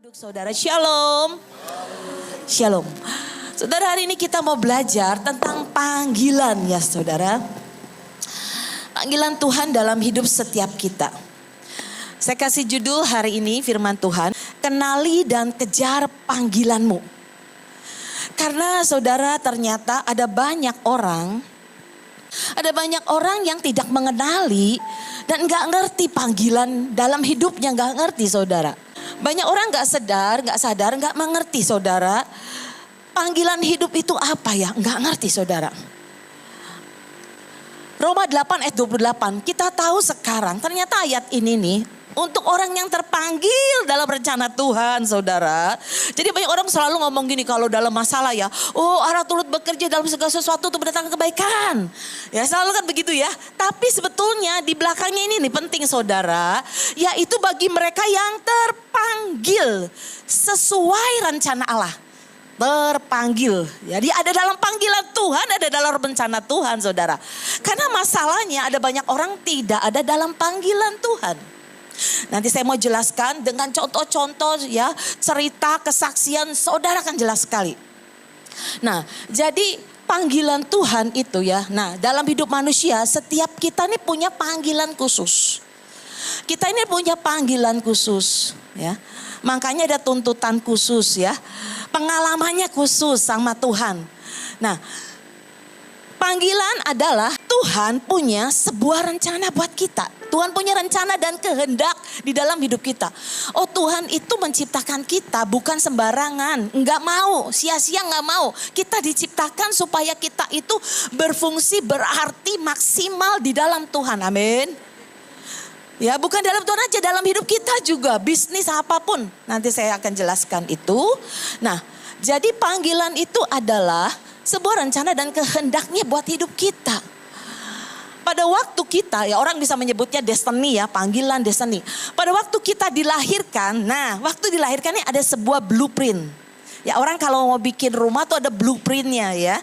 Duduk saudara, shalom. Shalom. Saudara, hari ini kita mau belajar tentang panggilan ya saudara. Panggilan Tuhan dalam hidup setiap kita. Saya kasih judul hari ini firman Tuhan, kenali dan kejar panggilanmu. Karena saudara ternyata ada banyak orang yang tidak mengenali dan gak ngerti panggilan dalam hidupnya, gak ngerti saudara. Banyak orang gak sadar, gak mengerti saudara. Panggilan hidup itu apa ya? Gak ngerti saudara. Roma 8 ayat 28. Kita tahu sekarang ternyata ayat ini nih. Untuk orang yang terpanggil dalam rencana Tuhan saudara. Jadi banyak orang selalu ngomong gini kalau dalam masalah ya. Oh, Allah turut bekerja dalam segala sesuatu untuk mendatangkan kebaikan. Ya selalu kan begitu ya. Tapi sebetulnya di belakangnya ini nih penting saudara. Yaitu bagi mereka yang terpanggil sesuai rencana Allah. Terpanggil. Jadi ada dalam panggilan Tuhan, ada dalam rencana Tuhan saudara. Karena masalahnya ada banyak orang tidak ada dalam panggilan Tuhan. Nanti saya mau jelaskan dengan contoh-contoh ya, cerita, kesaksian, saudara akan jelas sekali. Nah, jadi panggilan Tuhan itu ya, nah dalam hidup manusia setiap kita ini punya panggilan khusus. Kita ini punya panggilan khusus ya. Makanya ada tuntutan khusus ya. Pengalamannya khusus sama Tuhan. Nah, panggilan adalah Tuhan punya sebuah rencana buat kita. Tuhan punya rencana dan kehendak di dalam hidup kita. Oh, Tuhan itu menciptakan kita bukan sembarangan. Enggak mau, sia-sia enggak mau. Kita diciptakan supaya kita itu berfungsi, berarti maksimal di dalam Tuhan. Amin. Ya, bukan dalam Tuhan aja, dalam hidup kita juga. Bisnis apapun. Nanti saya akan jelaskan itu. Nah, jadi panggilan itu adalah sebuah rencana dan kehendaknya buat hidup kita. Pada waktu kita, ya orang bisa menyebutnya destiny ya, panggilan destiny. Pada waktu kita dilahirkan, nah waktu dilahirkannya ada sebuah blueprint. Ya orang kalau mau bikin rumah tuh ada blueprintnya ya.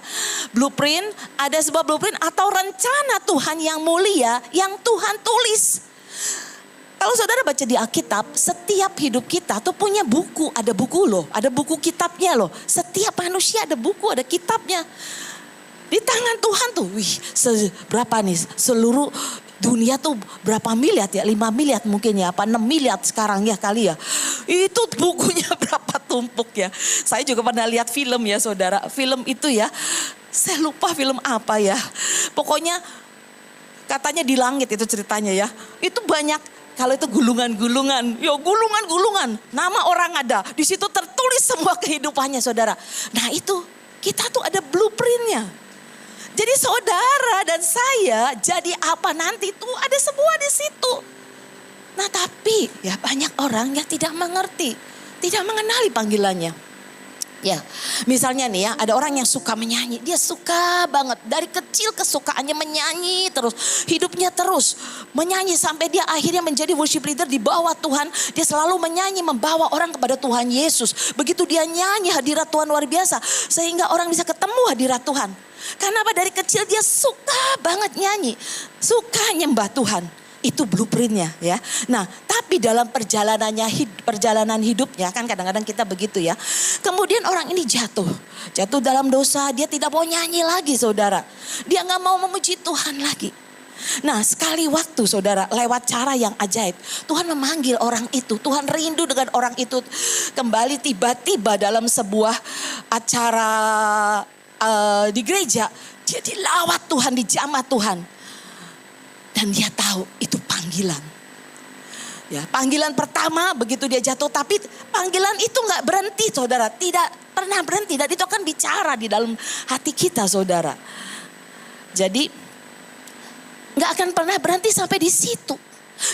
Blueprint, ada sebuah blueprint atau rencana Tuhan yang mulia yang Tuhan tulis. Kalau saudara baca di Alkitab, setiap hidup kita tuh punya buku, ada buku loh, ada buku kitabnya loh. Setiap manusia ada buku, ada kitabnya. Di tangan Tuhan tuh, berapa nih seluruh dunia tuh berapa miliar ya, 5 miliar mungkin ya, apa 6 miliar sekarang ya kali ya. Itu bukunya berapa tumpuk ya. Saya juga pernah lihat film ya saudara, film itu ya, saya lupa film apa ya. Pokoknya katanya di langit itu ceritanya ya, itu banyak. Kalau itu gulungan-gulungan, ya gulungan-gulungan, nama orang ada. Di situ tertulis semua kehidupannya saudara. Nah itu, kita tuh ada blueprintnya. Jadi saudara dan saya jadi apa nanti tuh ada semua di situ. Nah tapi ya banyak orang yang tidak mengerti, tidak mengenali panggilannya. Ya, misalnya nih ya, ada orang yang suka menyanyi. Dia suka banget, dari kecil kesukaannya menyanyi terus. Hidupnya terus menyanyi sampai dia akhirnya menjadi worship leader di bawah Tuhan. Dia selalu menyanyi, membawa orang kepada Tuhan Yesus. Begitu dia nyanyi, hadirat Tuhan luar biasa. Sehingga orang bisa ketemu hadirat Tuhan. Karena apa? Dari kecil dia suka banget nyanyi. Suka nyembah Tuhan. Itu blueprintnya ya. Nah tapi dalam perjalanan hidupnya kan kadang-kadang kita begitu ya. Kemudian orang ini jatuh dalam dosa, dia tidak mau nyanyi lagi saudara. Dia gak mau memuji Tuhan lagi. Nah sekali waktu saudara lewat cara yang ajaib. Tuhan memanggil orang itu, Tuhan rindu dengan orang itu. Kembali tiba-tiba dalam sebuah acara di gereja. Dia dilawat Tuhan, dijamah Tuhan. Dan dia tahu itu panggilan. Ya, panggilan pertama begitu dia jatuh, tapi panggilan itu gak berhenti saudara. Tidak pernah berhenti dan itu akan bicara di dalam hati kita saudara. Jadi gak akan pernah berhenti sampai di situ.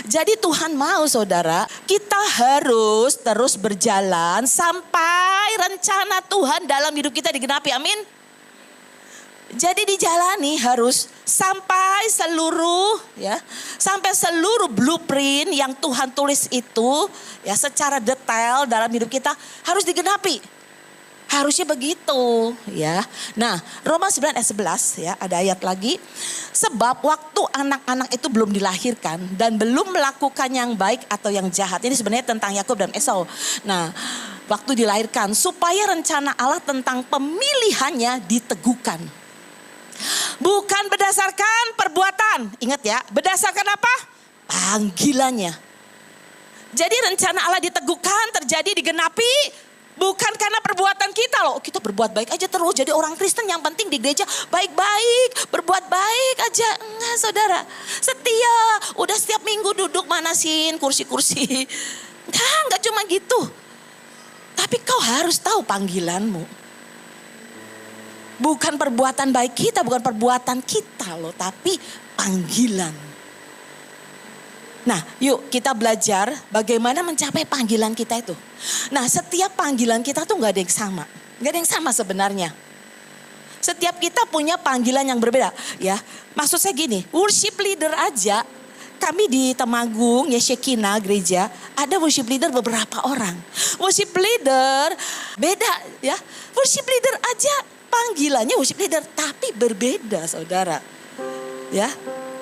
Jadi Tuhan mau saudara, kita harus terus berjalan sampai rencana Tuhan dalam hidup kita digenapi, amin. Jadi dijalani harus sampai seluruh blueprint yang Tuhan tulis itu ya secara detail dalam hidup kita harus digenapi. Harusnya begitu ya. Nah, Roma 9 ayat 11 ya, ada ayat lagi. Sebab waktu anak-anak itu belum dilahirkan dan belum melakukan yang baik atau yang jahat. Ini sebenarnya tentang Yakub dan Esau. Nah, waktu dilahirkan supaya rencana Allah tentang pemilihannya diteguhkan. Bukan berdasarkan perbuatan. Ingat ya, berdasarkan apa? Panggilannya. Jadi rencana Allah diteguhkan, terjadi, digenapi. Bukan karena perbuatan kita loh. Kita berbuat baik aja terus. Jadi orang Kristen yang penting di gereja baik-baik. Berbuat baik aja. Enggak saudara. Setia. Udah setiap minggu duduk manasin kursi-kursi. Enggak cuma gitu. Tapi kau harus tahu panggilanmu. Bukan perbuatan baik kita, bukan perbuatan kita loh. Tapi panggilan. Nah, yuk kita belajar bagaimana mencapai panggilan kita itu. Nah, setiap panggilan kita tuh gak ada yang sama. Gak ada yang sama sebenarnya. Setiap kita punya panggilan yang berbeda. Ya, maksud saya gini, worship leader aja. Kami di Temanggung, ya Shekinah gereja, ada worship leader beberapa orang. Worship leader beda ya. Worship leader aja panggilannya worship leader, tapi berbeda saudara. Ya.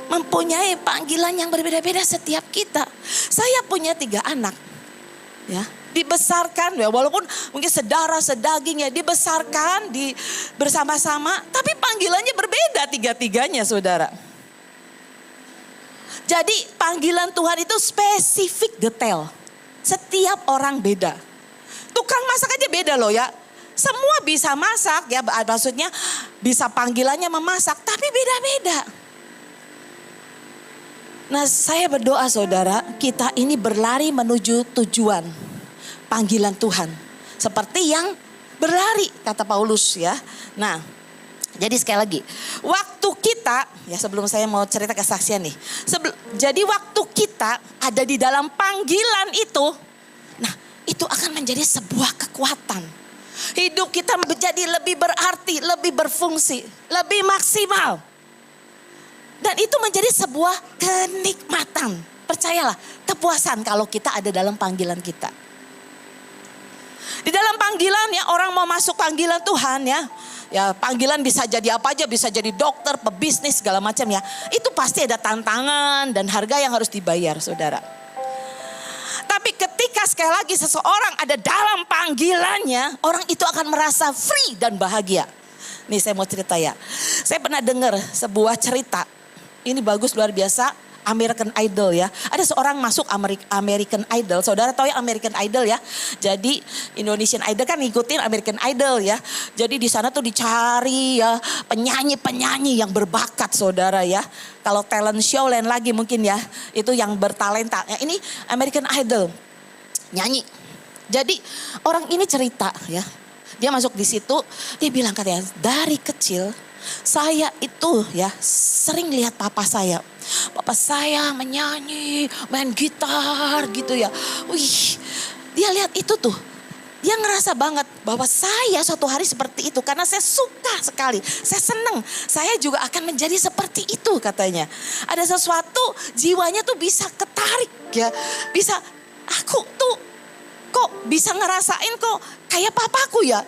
Mempunyai panggilan yang berbeda-beda setiap kita. Saya punya 3 anak. Ya, dibesarkan ya, walaupun mungkin sedara sedaging ya, dibesarkan bersama-sama, tapi panggilannya berbeda 3-tiganya saudara. Jadi panggilan Tuhan itu spesifik detail. Setiap orang beda. Tukang masak aja beda loh ya. Semua bisa masak ya, maksudnya bisa panggilannya memasak, tapi beda-beda. Nah, saya berdoa saudara, kita ini berlari menuju tujuan panggilan Tuhan. Seperti yang berlari kata Paulus ya. Nah, jadi sekali lagi, waktu kita, ya sebelum saya mau cerita kesaksian nih. Jadi waktu kita ada di dalam panggilan itu, nah itu akan menjadi sebuah kekuatan. Hidup kita menjadi lebih berarti, lebih berfungsi, lebih maksimal. Dan itu menjadi sebuah kenikmatan. Percayalah, kepuasan kalau kita ada dalam panggilan kita. Di dalam panggilan ya, orang mau masuk panggilan Tuhan ya. Ya panggilan bisa jadi apa aja, bisa jadi dokter, pebisnis segala macam ya. Itu pasti ada tantangan dan harga yang harus dibayar saudara. Tapi ketika sekali lagi seseorang ada dalam panggilannya, orang itu akan merasa free dan bahagia. Nih saya mau cerita ya. Saya pernah dengar sebuah cerita. Ini bagus luar biasa, American Idol ya. Ada seorang masuk American Idol. Saudara tahu ya American Idol ya. Jadi Indonesian Idol kan ngikutin American Idol ya. Jadi di sana tuh dicari ya penyanyi-penyanyi yang berbakat saudara ya. Kalau talent show lain lagi mungkin ya. Itu yang bertalenta. Ya, ini American Idol. Nyanyi. Jadi orang ini cerita ya. Dia masuk di situ, dia bilang katanya dari kecil saya itu ya sering lihat papa saya. Papa saya menyanyi, main gitar gitu ya. Wih, dia lihat itu tuh. Dia ngerasa banget bahwa saya suatu hari seperti itu. Karena saya suka sekali, saya senang. Saya juga akan menjadi seperti itu katanya. Ada sesuatu jiwanya tuh bisa ketarik ya. Bisa, aku tuh kok bisa ngerasain kok kayak papaku ya.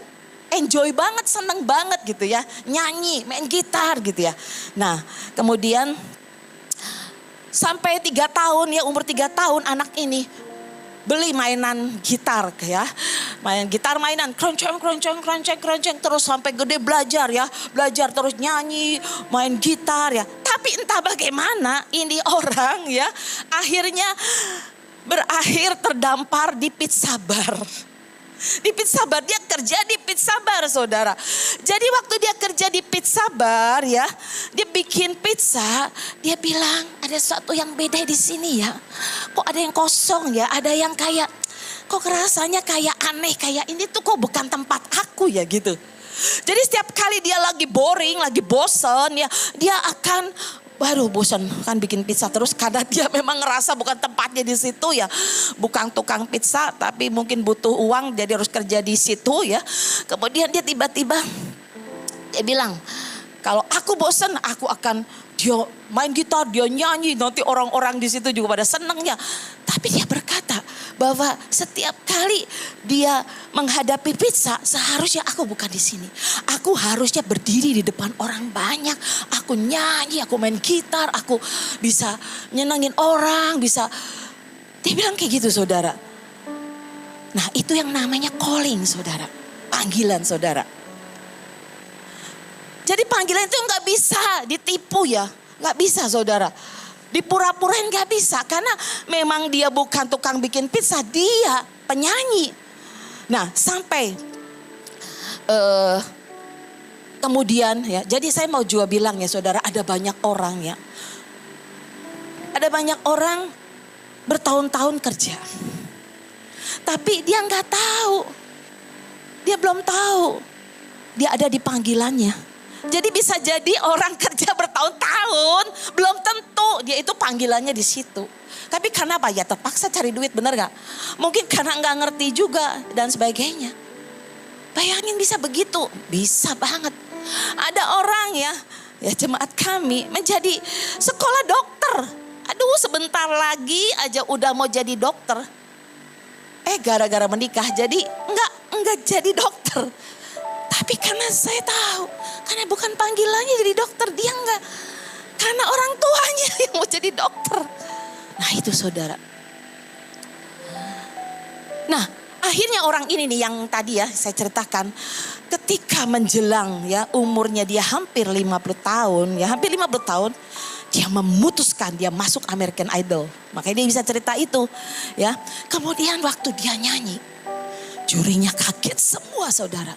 Enjoy banget, seneng banget gitu ya. Nyanyi, main gitar gitu ya. Nah kemudian sampai 3 tahun ya, umur 3 tahun anak ini beli mainan gitar ya. Main gitar mainan, kronceng, terus sampai gede belajar ya. Belajar terus nyanyi, main gitar ya. Tapi entah bagaimana ini orang ya akhirnya berakhir terdampar di pizza bar. Di pizza bar, dia kerja di pizza bar saudara. Jadi waktu dia kerja di pizza bar ya, dia bikin pizza, dia bilang ada sesuatu yang beda di sini ya. Kok ada yang kosong ya, ada yang kayak, kok rasanya kayak aneh, kayak ini tuh kok bukan tempat aku ya gitu. Jadi setiap kali dia lagi boring, lagi bosen ya, dia akan waduh bosan kan bikin pizza terus karena dia memang ngerasa bukan tempatnya di situ ya. Bukan tukang pizza tapi mungkin butuh uang jadi harus kerja di situ ya. Kemudian dia tiba-tiba dia bilang kalau aku bosan aku akan dia main gitar, dia nyanyi, nanti orang-orang di situ juga pada senangnya. Tapi dia berkata bahwa setiap kali dia menghadapi pizza, seharusnya aku bukan di sini. Aku harusnya berdiri di depan orang banyak. Aku nyanyi, aku main gitar, aku bisa nyenangin orang, bisa. Dia bilang kayak gitu saudara. Nah itu yang namanya calling saudara. Panggilan saudara. Jadi panggilan itu gak bisa ditipu ya. Gak bisa saudara. Dipura-purain gak bisa. Karena memang dia bukan tukang bikin pizza, dia penyanyi. Nah sampai kemudian ya, jadi saya mau juga bilang ya saudara, ada banyak orang ya. Ada banyak orang bertahun-tahun kerja. Tapi dia nggak tahu, dia belum tahu dia ada di panggilannya. Jadi bisa jadi orang kerja bertahun-tahun, belum tentu dia itu panggilannya di situ. Tapi karena apa? Ya terpaksa cari duit, bener gak? Mungkin karena gak ngerti juga dan sebagainya. Bayangin bisa begitu, bisa banget. Ada orang ya jemaat kami menjadi sekolah dokter. Aduh sebentar lagi aja udah mau jadi dokter. Gara-gara menikah jadi enggak jadi dokter. Tapi karena saya tahu, karena bukan panggilannya jadi dokter, dia enggak. Karena orang tuanya yang mau jadi dokter. Nah itu saudara. Nah akhirnya orang ini nih yang tadi ya saya ceritakan. Ketika menjelang ya umurnya dia hampir 50 tahun. Ya hampir 50 tahun. Dia memutuskan dia masuk American Idol. Makanya dia bisa cerita itu. Ya. Kemudian waktu dia nyanyi. Jurinya kaget semua saudara.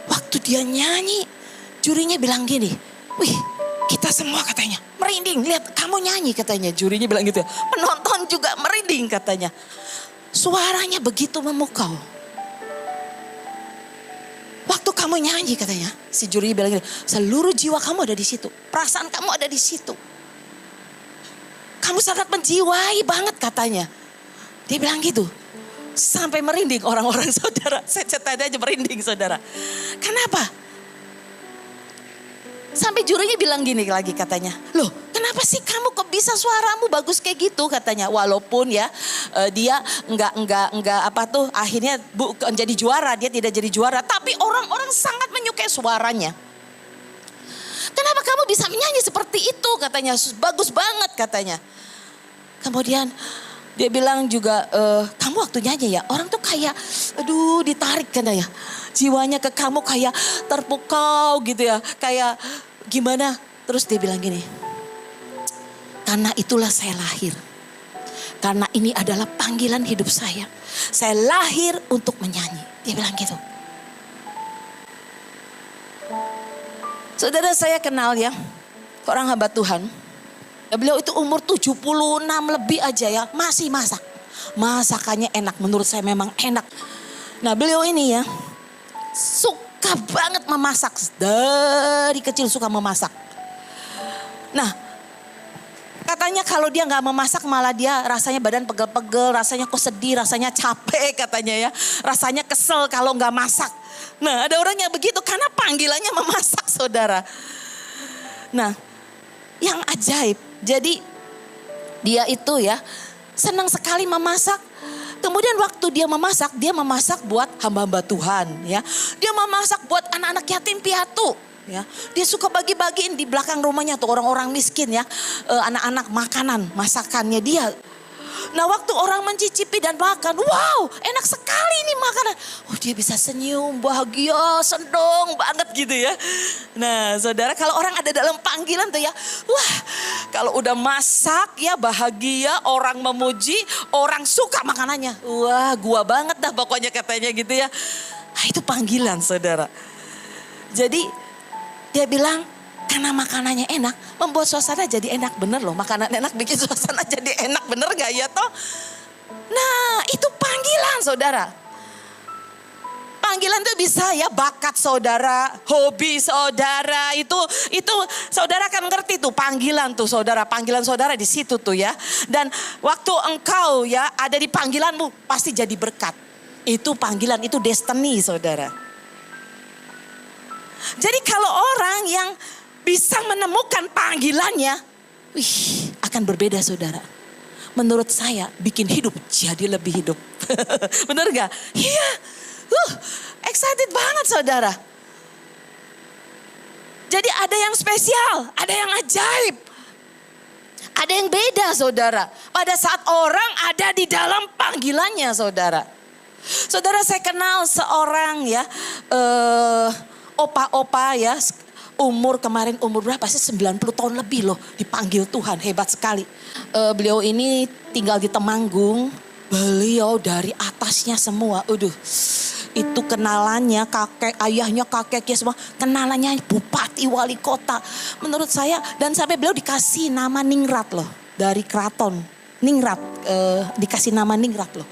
Waktu dia nyanyi. Jurinya bilang gini. Wih kita semua katanya merinding, lihat kamu nyanyi katanya. Jurinya bilang gitu ya. Penonton juga merinding katanya. Suaranya begitu memukau. Waktu kamu nyanyi katanya, si juri bilang gitu, seluruh jiwa kamu ada di situ. Perasaan kamu ada di situ. Kamu sangat menjiwai banget katanya. Dia bilang gitu. Sampai merinding orang-orang saudara. Saya cerita aja merinding saudara. Kenapa? Sampai jurinya bilang gini lagi katanya. Loh kenapa sih kamu kok bisa suaramu bagus kayak gitu katanya. Walaupun ya dia enggak apa tuh akhirnya bukan jadi juara. Dia tidak jadi juara. Tapi orang-orang sangat menyukai suaranya. Kenapa kamu bisa menyanyi seperti itu katanya. Bagus banget katanya. Kemudian dia bilang juga kamu waktu nyanyi ya orang tuh kayak aduh ditarik katanya. Jiwanya ke kamu kayak terpukau gitu ya. Kayak gimana? Terus dia bilang gini. Karena itulah saya lahir. Karena ini adalah panggilan hidup saya. Saya lahir untuk menyanyi. Dia bilang gitu. Saudara saya kenal ya. Orang hamba Tuhan. Beliau itu umur 76 lebih aja ya. Masih masak. Masakannya enak. Menurut saya memang enak. Nah beliau ini ya. Suka banget memasak. Dari kecil suka memasak. Nah katanya kalau dia gak memasak malah dia rasanya badan pegel-pegel. Rasanya kok sedih, rasanya capek katanya ya. Rasanya kesel kalau gak masak. Nah ada orang yang begitu karena panggilannya memasak saudara. Nah yang ajaib. Jadi dia itu ya senang sekali memasak. Kemudian waktu dia memasak buat hamba-hamba Tuhan ya. Dia memasak buat anak-anak yatim piatu ya. Dia suka bagi-bagiin di belakang rumahnya tuh orang-orang miskin ya. Anak-anak makanan, masakannya dia. Nah waktu orang mencicipi dan makan, wow enak sekali nih makanan. Oh dia bisa senyum, bahagia, senang banget gitu ya. Nah saudara kalau orang ada dalam panggilan tuh ya, wah kalau udah masak ya bahagia, orang memuji, orang suka makanannya. Wah gua banget dah pokoknya katanya gitu ya. Nah itu panggilan saudara. Jadi dia bilang, karena makanannya enak, membuat suasana jadi enak. Bener loh, makanan enak bikin suasana jadi enak. Bener gak ya toh? Nah itu panggilan saudara. Panggilan itu bisa ya bakat saudara, hobi saudara. Itu saudara kan ngerti tuh panggilan tuh saudara. Panggilan saudara di situ tuh ya. Dan waktu engkau ya ada di panggilanmu pasti jadi berkat. Itu panggilan, itu destiny saudara. Jadi kalau orang yang bisa menemukan panggilannya, akan berbeda saudara. menurut saya bikin hidup jadi lebih hidup. Bener gak? Iya. Excited banget saudara. Jadi ada yang spesial, ada yang ajaib. Ada yang beda saudara. Pada saat orang ada di dalam panggilannya saudara. Saudara, saya kenal seorang ya, opa-opa ya, kemarin umur berapa sih, 90 tahun lebih loh, dipanggil Tuhan, hebat sekali. Beliau ini tinggal di Temanggung, beliau dari atasnya semua, itu kenalannya kakek, ayahnya, kakeknya semua, kenalannya bupati, wali kota. Menurut saya, dan sampai beliau dikasih nama Ningrat loh, dari keraton Ningrat, dikasih nama Ningrat loh.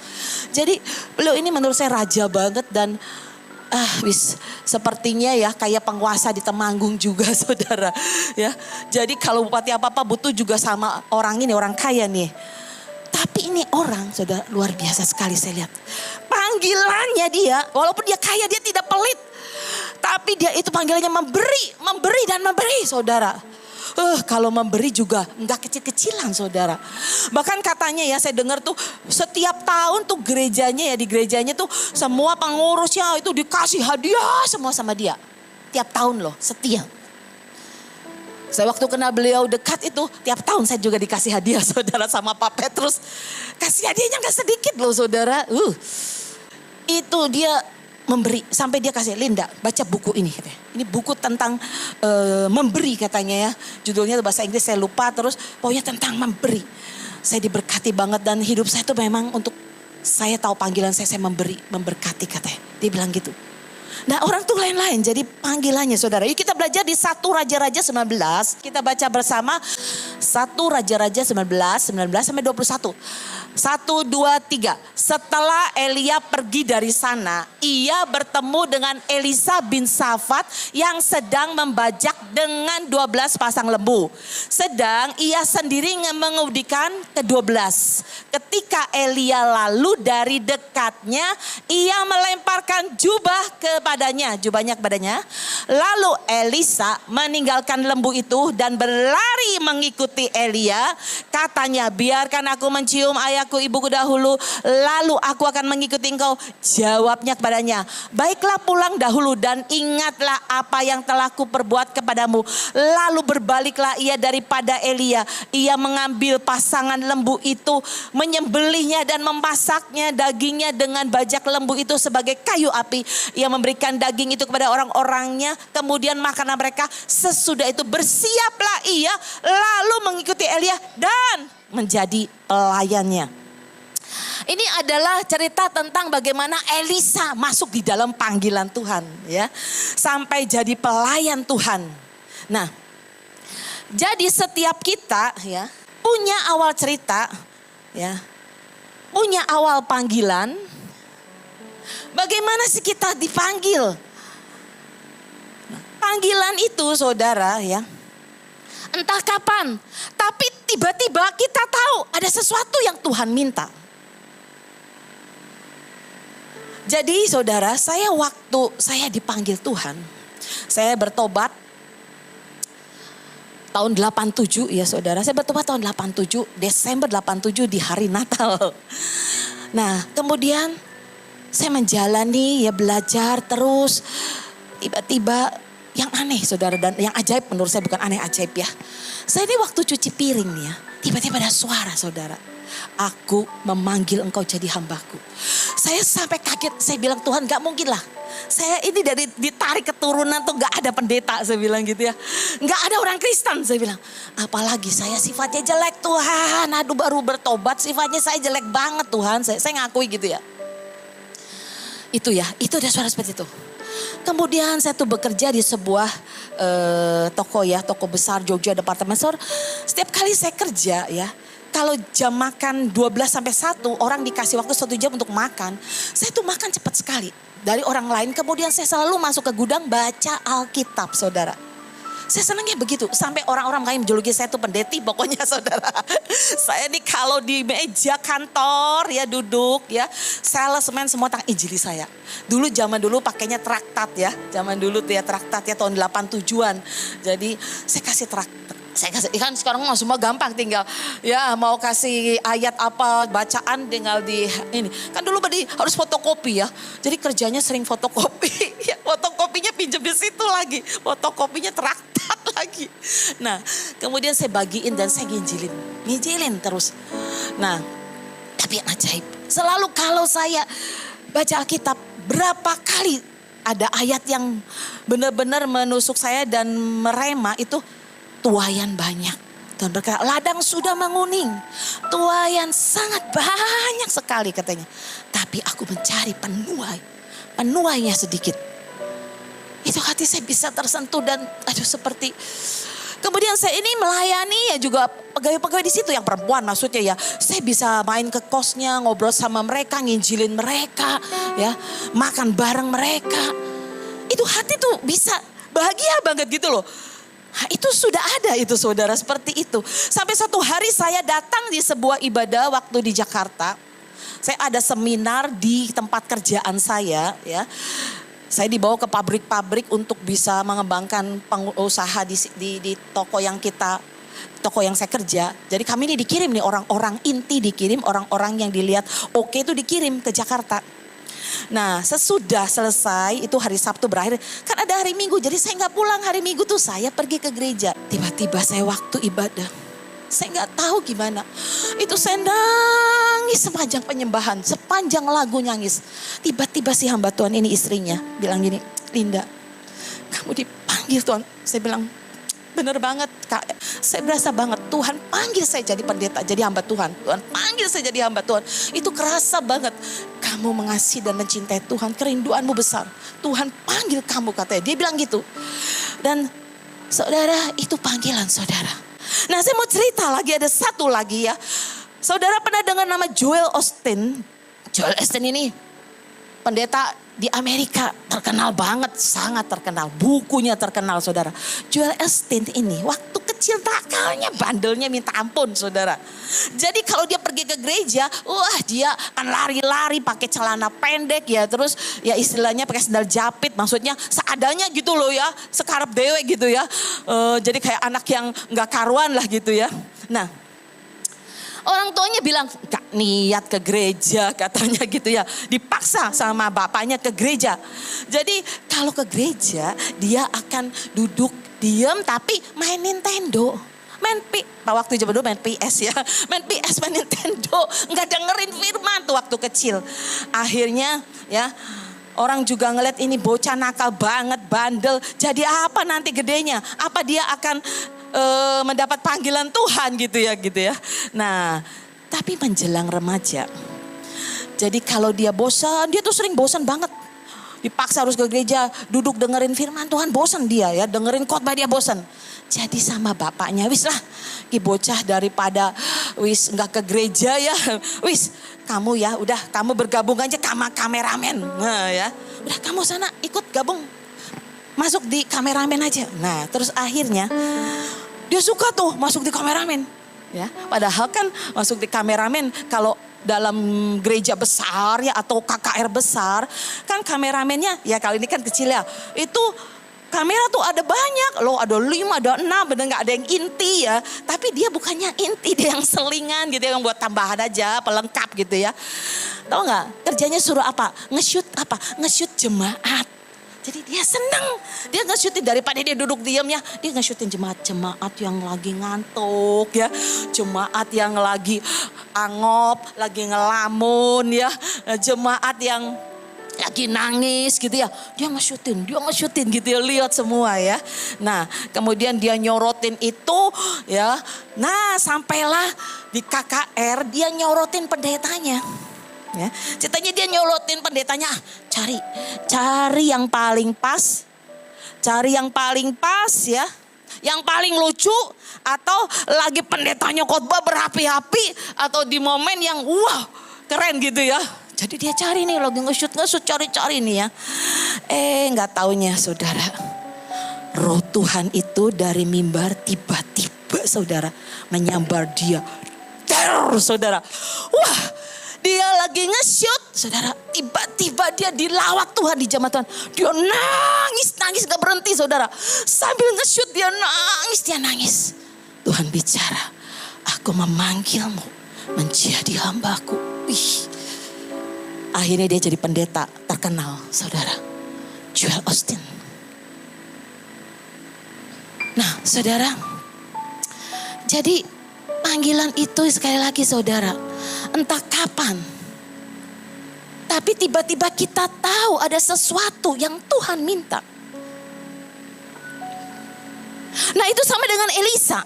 Jadi beliau ini menurut saya raja banget dan sepertinya ya kayak penguasa di Temanggung juga saudara ya. Jadi kalau bupati apa-apa butuh juga sama orang ini, orang kaya nih. Tapi ini orang saudara luar biasa sekali saya lihat. Panggilannya dia, walaupun dia kaya dia tidak pelit. Tapi dia itu panggilannya memberi dan memberi saudara. Kalau memberi juga enggak kecil-kecilan saudara. Bahkan katanya ya saya dengar tuh setiap tahun tuh gerejanya ya, di gerejanya tuh semua pengurusnya itu dikasih hadiah semua sama dia. Tiap tahun loh, setia. Saya waktu kenal beliau dekat itu tiap tahun saya juga dikasih hadiah saudara sama Pak Petrus. Kasih hadiahnya gak sedikit loh saudara. Itu dia memberi sampai dia kasih, Linda baca buku ini katanya. Ini buku tentang memberi katanya ya. Judulnya bahasa Inggris saya lupa, terus pokoknya tentang memberi. Saya diberkati banget dan hidup saya itu memang untuk saya tahu panggilan saya memberi, memberkati katanya. Dia bilang gitu. Nah orang tuh lain-lain jadi panggilannya saudara. Yuk kita belajar di 1 Raja-Raja 19. Kita baca bersama 1 Raja-Raja 19 sampai 21. 1, 2, 3. Setelah Elia pergi dari sana, ia bertemu dengan Elisa bin Safat yang sedang membajak dengan 12 pasang lembu. Sedang ia sendiri mengemudikan ke-12. Ketika Elia lalu dari dekatnya, ia melemparkan jubahnya kepadanya. Lalu Elisa meninggalkan lembu itu dan berlari mengikuti Elia. Katanya, biarkan aku mencium ayahku ibuku dahulu, lalu aku akan mengikuti engkau. Jawabnya kepadanya, baiklah pulang dahulu dan ingatlah apa yang telah kuperbuat kepadamu. Lalu berbaliklah ia daripada Elia. Ia mengambil pasangan lembu itu, menyembelihnya dan memasaknya dagingnya dengan bajak lembu itu sebagai kayu api. Ia memberikan daging itu kepada orang-orangnya, kemudian makanan mereka. Sesudah itu bersiaplah ia lalu mengikuti Elia dan menjadi pelayannya. Ini adalah cerita tentang bagaimana Elisa masuk di dalam panggilan Tuhan ya, sampai jadi pelayan Tuhan. Nah, jadi setiap kita ya punya awal cerita ya, punya awal panggilan. Bagaimana sih kita dipanggil? Panggilan itu saudara ya, entah kapan, tapi tiba-tiba kita tahu ada sesuatu yang Tuhan minta. Jadi saudara, waktu saya dipanggil Tuhan, saya bertobat tahun 87 ya saudara. Saya bertobat tahun 87, Desember 87 di hari Natal. Nah kemudian saya menjalani ya, belajar terus. Tiba-tiba yang aneh saudara, dan yang ajaib menurut saya, bukan aneh, ajaib ya. Saya ini waktu cuci piring nih ya, tiba-tiba ada suara saudara. Aku memanggil engkau jadi hambaku. Saya sampai kaget, saya bilang Tuhan gak mungkin lah. Saya ini dari ditarik keturunan tuh gak ada pendeta, saya bilang gitu ya. Gak ada orang Kristen, saya bilang. Apalagi saya sifatnya jelek Tuhan. Aduh baru bertobat sifatnya saya jelek banget Tuhan. Saya ngakui gitu ya. Itu ya, itu ada suara seperti itu. Kemudian saya tuh bekerja di sebuah toko ya, toko besar Jogja Departemen Store. Setiap kali saya kerja ya, kalau jam makan 12 sampai 1, orang dikasih waktu 1 jam untuk makan. Saya tuh makan cepat sekali dari orang lain. Kemudian saya selalu masuk ke gudang baca Alkitab saudara. Saya senangnya begitu. Sampai orang-orang kayak menjuluki saya tuh pendeti pokoknya saudara. Saya nih kalau di meja kantor ya duduk ya. Salesman semua tak injili saya. Zaman dulu pakainya traktat ya. Zaman dulu tuh ya traktat ya tahun 87-an. Jadi saya kasih Saya kasih, kan sekarang mah semua gampang, tinggal ya mau kasih ayat apa bacaan tinggal di ini. Kan dulu harus fotokopi ya. Jadi kerjanya sering fotokopi. Ya, fotokopinya pinjam di situ lagi. Fotokopinya traktat lagi. Nah, kemudian saya bagiin dan saya nginjilin terus. Nah, tapi yang ajaib, selalu kalau saya baca Alkitab, berapa kali ada ayat yang benar-benar menusuk saya dan merema itu. Tuayan banyak. Tuhan berkata, ladang sudah menguning. Tuayan sangat banyak sekali katanya. Tapi aku mencari penuai. Penuainya sedikit. Itu hati saya bisa tersentuh dan seperti. Kemudian saya ini melayani ya juga pegawai-pegawai di situ yang perempuan maksudnya ya. Saya bisa main ke kosnya, ngobrol sama mereka, nginjilin mereka. Ya, makan bareng mereka. Itu hati tuh bisa bahagia banget gitu loh. Nah, itu sudah ada itu saudara seperti itu. Sampai satu hari saya datang di sebuah ibadah waktu di Jakarta. Saya ada seminar di tempat kerjaan saya ya. Saya dibawa ke pabrik-pabrik untuk bisa mengembangkan usaha di toko yang saya kerja. Jadi kami ini dikirim nih orang-orang inti dikirim, orang-orang yang dilihat oke itu dikirim ke Jakarta. Nah sesudah selesai itu hari Sabtu berakhir, kan ada hari Minggu, jadi saya nggak pulang hari Minggu tuh, saya pergi ke gereja. Tiba-tiba saya waktu ibadah, saya nggak tahu gimana, itu saya nangis sepanjang penyembahan, sepanjang lagu nangis. Tiba-tiba si hamba Tuhan ini istrinya bilang gini, Linda kamu dipanggil Tuhan. Saya bilang bener banget Kak, saya berasa banget Tuhan panggil saya jadi pendeta, jadi hamba Tuhan. Tuhan panggil saya jadi hamba Tuhan. Itu kerasa banget. Kamu mengasihi dan mencintai Tuhan, kerinduanmu besar. Tuhan panggil kamu katanya, dia bilang gitu. Dan saudara itu panggilan saudara. Nah saya mau cerita lagi, ada satu lagi ya. Saudara pernah dengar nama Joel Osteen? Joel Osteen ini pendeta di Amerika, terkenal banget, sangat terkenal. Bukunya terkenal saudara. Joel Osteen ini waktu kecil nakalnya, bandelnya minta ampun saudara. Jadi kalau dia pergi ke gereja, wah dia akan lari-lari pakai celana pendek ya. Terus ya istilahnya pakai sandal japit, maksudnya seadanya gitu loh ya. Sekarep dewe gitu ya. Jadi kayak anak yang gak karuan lah gitu ya. Nah orang tuanya bilang, gak niat ke gereja katanya gitu ya. Dipaksa sama bapaknya ke gereja. Jadi kalau ke gereja dia akan duduk diam tapi main Nintendo. Waktu zaman dulu main PS ya. Main PS, main Nintendo. Gak dengerin firman tuh waktu kecil. Akhirnya ya orang juga ngeliat ini bocah nakal banget, bandel. Jadi apa nanti gedenya? Apa dia akan mendapat panggilan Tuhan gitu ya. Nah, tapi menjelang remaja. Jadi kalau dia bosan, dia tuh sering bosan banget. Dipaksa harus ke gereja, duduk dengerin firman Tuhan, bosan dia ya, dengerin khotbah dia bosan. Jadi sama bapaknya, wis lah, ki bocah daripada wis nggak ke gereja ya, wis kamu ya, udah kamu bergabung aja sama kameramen, nah ya, udah kamu sana ikut gabung. Masuk di kameramen aja. Nah terus akhirnya dia suka tuh masuk di kameramen. Ya, padahal kan masuk di kameramen kalau dalam gereja besar ya atau KKR besar. Kan kameramennya ya kali ini kan kecil ya. Itu kamera tuh ada banyak loh, ada 5, ada 6, bener gak ada yang inti ya. Tapi dia bukannya inti, dia yang selingan gitu, yang buat tambahan aja, pelengkap gitu ya. Tahu gak kerjanya suruh apa? Nge-shoot jemaat. Jadi dia senang, dia nge-shootin daripada dia duduk diam ya. Dia nge-shootin jemaat-jemaat yang lagi ngantuk ya. Jemaat yang lagi angop, lagi ngelamun ya. Jemaat yang lagi nangis gitu ya. Dia nge-shootin gitu ya, lihat semua ya. Nah kemudian dia nyorotin itu ya. Nah sampailah di KKR dia nyorotin pendetanya. Ya, ceritanya dia nyolotin pendetanya, cari yang paling pas, ya, yang paling lucu, atau lagi pendetanya khotbah berapi-api, atau di momen yang wah keren gitu ya. Jadi dia cari nih, lagi nge-shoot cari nih ya. Nggak taunya saudara, roh Tuhan itu dari mimbar tiba-tiba saudara menyambar dia, teror saudara, wah. Dia lagi nge-shoot, saudara, tiba-tiba dia dilawat Tuhan di jemaat Tuhan. Dia nangis gak berhenti saudara. Sambil nge-shoot dia nangis. Tuhan bicara, aku memanggilmu menjadi hambaku. Akhirnya dia jadi pendeta terkenal, saudara. Joel Osteen. Nah, saudara. Jadi panggilan itu sekali lagi saudara. Entah kapan. Tapi tiba-tiba kita tahu ada sesuatu yang Tuhan minta. Nah itu sama dengan Elisa.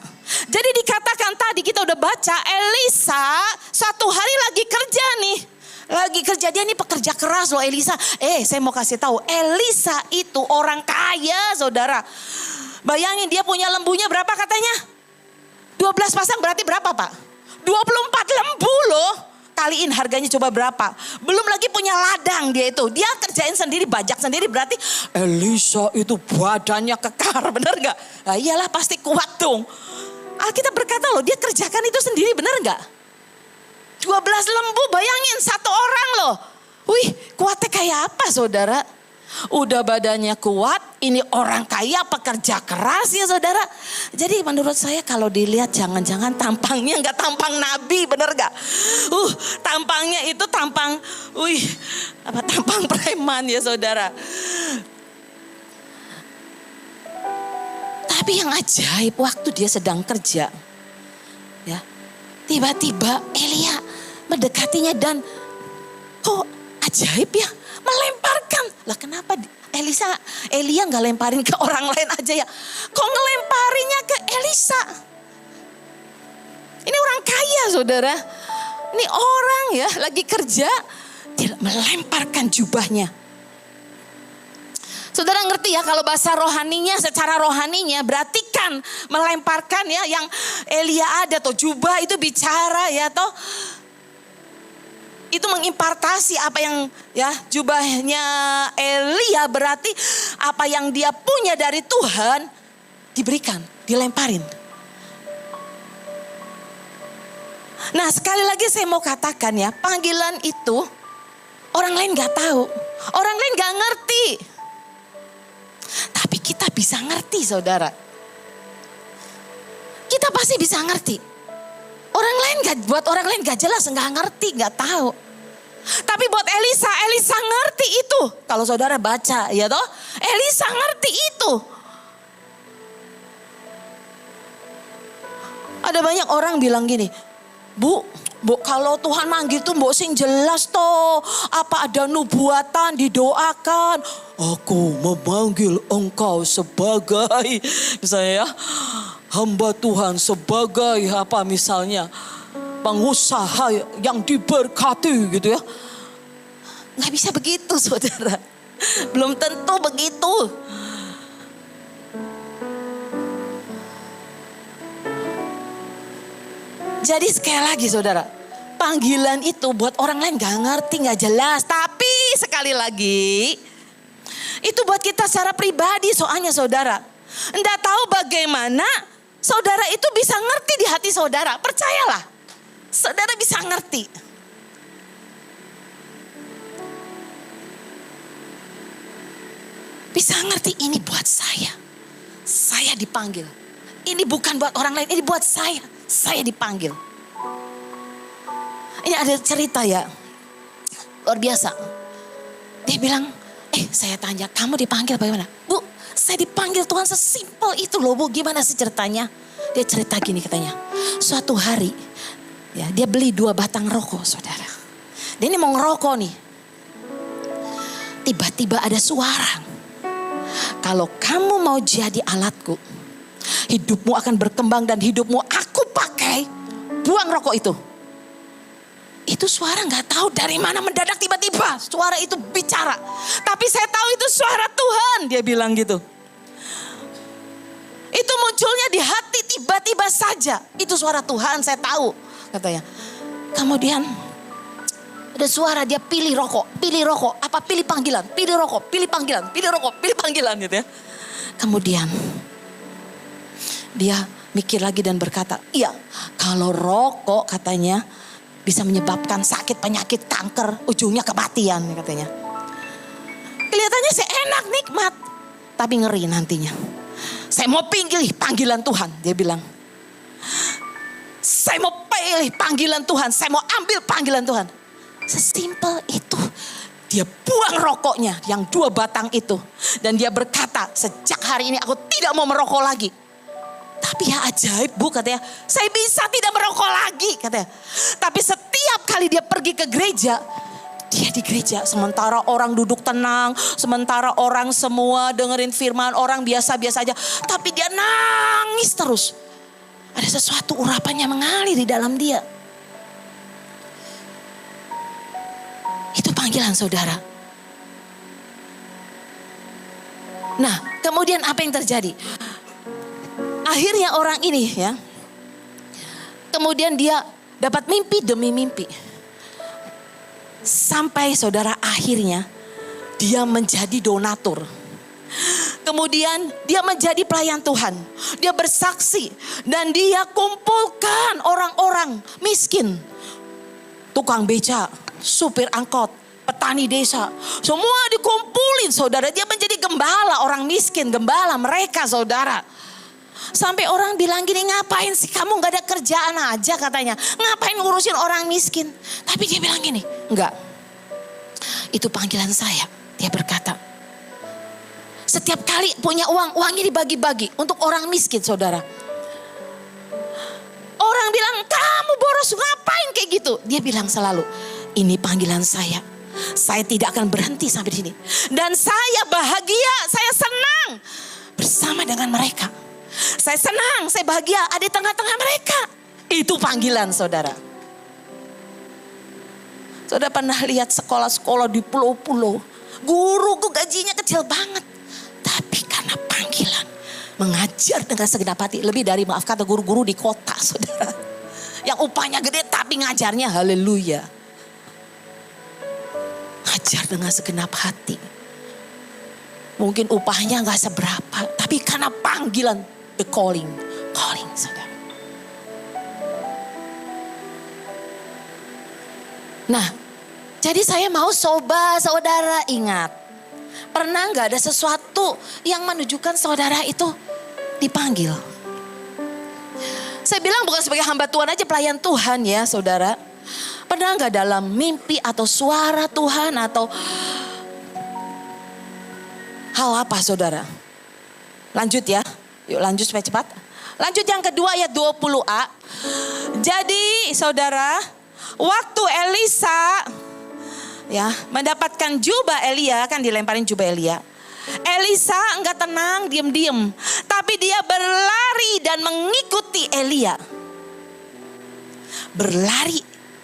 Jadi dikatakan tadi kita udah baca Elisa satu hari lagi kerja nih. Lagi kerja, dia nih pekerja keras loh Elisa. Saya mau kasih tahu, Elisa itu orang kaya saudara. Bayangin dia punya lembunya berapa katanya? 12 pasang berarti berapa Pak? 24 lembu loh. Kaliin harganya coba berapa. Belum lagi punya ladang dia itu. Dia kerjain sendiri, bajak sendiri, berarti Elisa itu badannya kekar, bener gak? Nah, iyalah pasti kuat dong. Alkitab berkata loh, dia kerjakan itu sendiri, bener gak? 12 lembu, bayangin satu orang loh. Wih, kuatnya kayak apa saudara? Udah badannya kuat, ini orang kaya pekerja keras ya saudara. Jadi menurut saya kalau dilihat jangan-jangan tampangnya gak tampang nabi, bener gak? Tampangnya itu tampang, tampang preman ya saudara. Tapi yang ajaib waktu dia sedang kerja, ya tiba-tiba Elia mendekatinya dan kok ajaib ya, melemparkan. Lah kenapa Elia gak lemparin ke orang lain aja ya? Kok ngelemparinya ke Elisa? Ini orang kaya saudara. Ini orang ya lagi kerja, dia melemparkan jubahnya. Saudara ngerti ya kalau bahasa rohaninya, secara rohaninya berarti kan melemparkan ya yang Elia ada tuh jubah itu bicara ya toh. Itu mengimpartasi apa yang ya jubahnya Elia berarti apa yang dia punya dari Tuhan diberikan, dilemparin. Nah sekali lagi saya mau katakan ya, panggilan itu orang lain gak tahu, orang lain gak ngerti. Tapi kita bisa ngerti saudara. Kita pasti bisa ngerti. Buat orang lain gak jelas, gak ngerti, gak tahu. Tapi buat Elisa ngerti itu. Kalau saudara baca ya toh, Elisa ngerti itu. Ada banyak orang bilang gini, Bu kalau Tuhan manggil tuh mbok sing jelas toh. Apa ada nubuatan didoakan. Aku memanggil engkau sebagai misalnya ya, hamba Tuhan, sebagai apa misalnya pengusaha yang diberkati gitu ya. Gak bisa begitu saudara. Belum tentu begitu. Jadi sekali lagi saudara, panggilan itu buat orang lain gak ngerti, gak jelas. Tapi sekali lagi, itu buat kita secara pribadi soalnya saudara. Nggak tahu bagaimana saudara itu bisa ngerti di hati saudara. Percayalah, saudara bisa ngerti. Bisa ngerti ini buat saya. Saya dipanggil. Ini bukan buat orang lain, ini buat saya. Saya dipanggil. Ini ada cerita ya, luar biasa. Dia bilang, saya tanya, kamu dipanggil bagaimana? Bu, saya dipanggil Tuhan sesimpel itu loh Bu, gimana sih ceritanya? Dia cerita gini katanya, suatu hari ya dia beli 2 batang rokok saudara. Dia ini mau ngerokok nih. Tiba-tiba ada suara. Kalau kamu mau jadi alatku, hidupmu akan berkembang dan hidupmu aku pakai, buang rokok itu. Itu suara gak tahu dari mana mendadak tiba-tiba suara itu bicara. Tapi saya tahu itu suara Tuhan, dia bilang gitu. Itu munculnya di hati tiba-tiba saja. Itu suara Tuhan, saya tahu katanya. Kemudian ada suara dia pilih rokok, apa pilih panggilan, pilih rokok, pilih panggilan, pilih rokok, pilih panggilan gitu ya. Kemudian dia mikir lagi dan berkata, iya kalau rokok katanya bisa menyebabkan sakit, penyakit, kanker, ujungnya kematian katanya. Kelihatannya sih enak, nikmat, tapi ngeri nantinya. Saya mau pilih panggilan Tuhan, dia bilang. Saya mau pilih panggilan Tuhan, saya mau ambil panggilan Tuhan. Sesimpel itu. Dia buang rokoknya yang 2 batang itu. Dan dia berkata, sejak hari ini aku tidak mau merokok lagi. Tapi ya ajaib Bu katanya, saya bisa tidak merokok lagi katanya. Tapi setiap kali dia pergi ke gereja, dia di gereja. Sementara orang duduk tenang, sementara orang semua dengerin firman, orang biasa-biasa aja. Tapi dia nangis terus. Ada sesuatu urapannya mengalir di dalam dia. Itu panggilan saudara. Nah, kemudian apa yang terjadi? Akhirnya orang ini ya, kemudian dia dapat mimpi demi mimpi. Sampai saudara akhirnya dia menjadi donatur. Kemudian dia menjadi pelayan Tuhan. Dia bersaksi dan dia kumpulkan orang-orang miskin. Tukang beca, supir angkot, petani desa. Semua dikumpulin saudara. Dia menjadi gembala orang miskin, gembala mereka saudara. Sampai orang bilang gini, ngapain sih kamu gak ada kerjaan aja katanya. Ngapain ngurusin orang miskin. Tapi dia bilang gini, enggak. Itu panggilan saya. Dia berkata, setiap kali punya uang, uangnya dibagi-bagi untuk orang miskin saudara. Orang bilang, kamu boros ngapain kayak gitu. Dia bilang selalu, ini panggilan saya. Saya tidak akan berhenti sampai di sini. Dan saya bahagia, saya senang bersama dengan mereka. Saya senang, saya bahagia ada di tengah-tengah mereka. Itu panggilan saudara. Saudara pernah lihat sekolah-sekolah di pulau-pulau. Guru gajinya kecil banget. Tapi karena panggilan. Mengajar dengan segenap hati. Lebih dari maaf kata guru-guru di kota saudara. Yang upahnya gede tapi ngajarnya haleluya. Ngajar dengan segenap hati. Mungkin upahnya gak seberapa. Tapi karena panggilan. The calling saudara. Nah, jadi saya mau saudara ingat. Pernah gak ada sesuatu yang menunjukkan saudara itu dipanggil? Saya bilang bukan sebagai hamba Tuhan aja, pelayan Tuhan ya saudara. Pernah gak dalam mimpi atau suara Tuhan atau hal apa saudara? Lanjut ya. Yuk lanjut supaya cepat. Lanjut yang kedua ayat 20a. Jadi saudara, waktu Elisa ya mendapatkan jubah Elia, kan dilemparin jubah Elia. Elisa enggak tenang, diem-diem. Tapi dia berlari dan mengikuti Elia. Berlari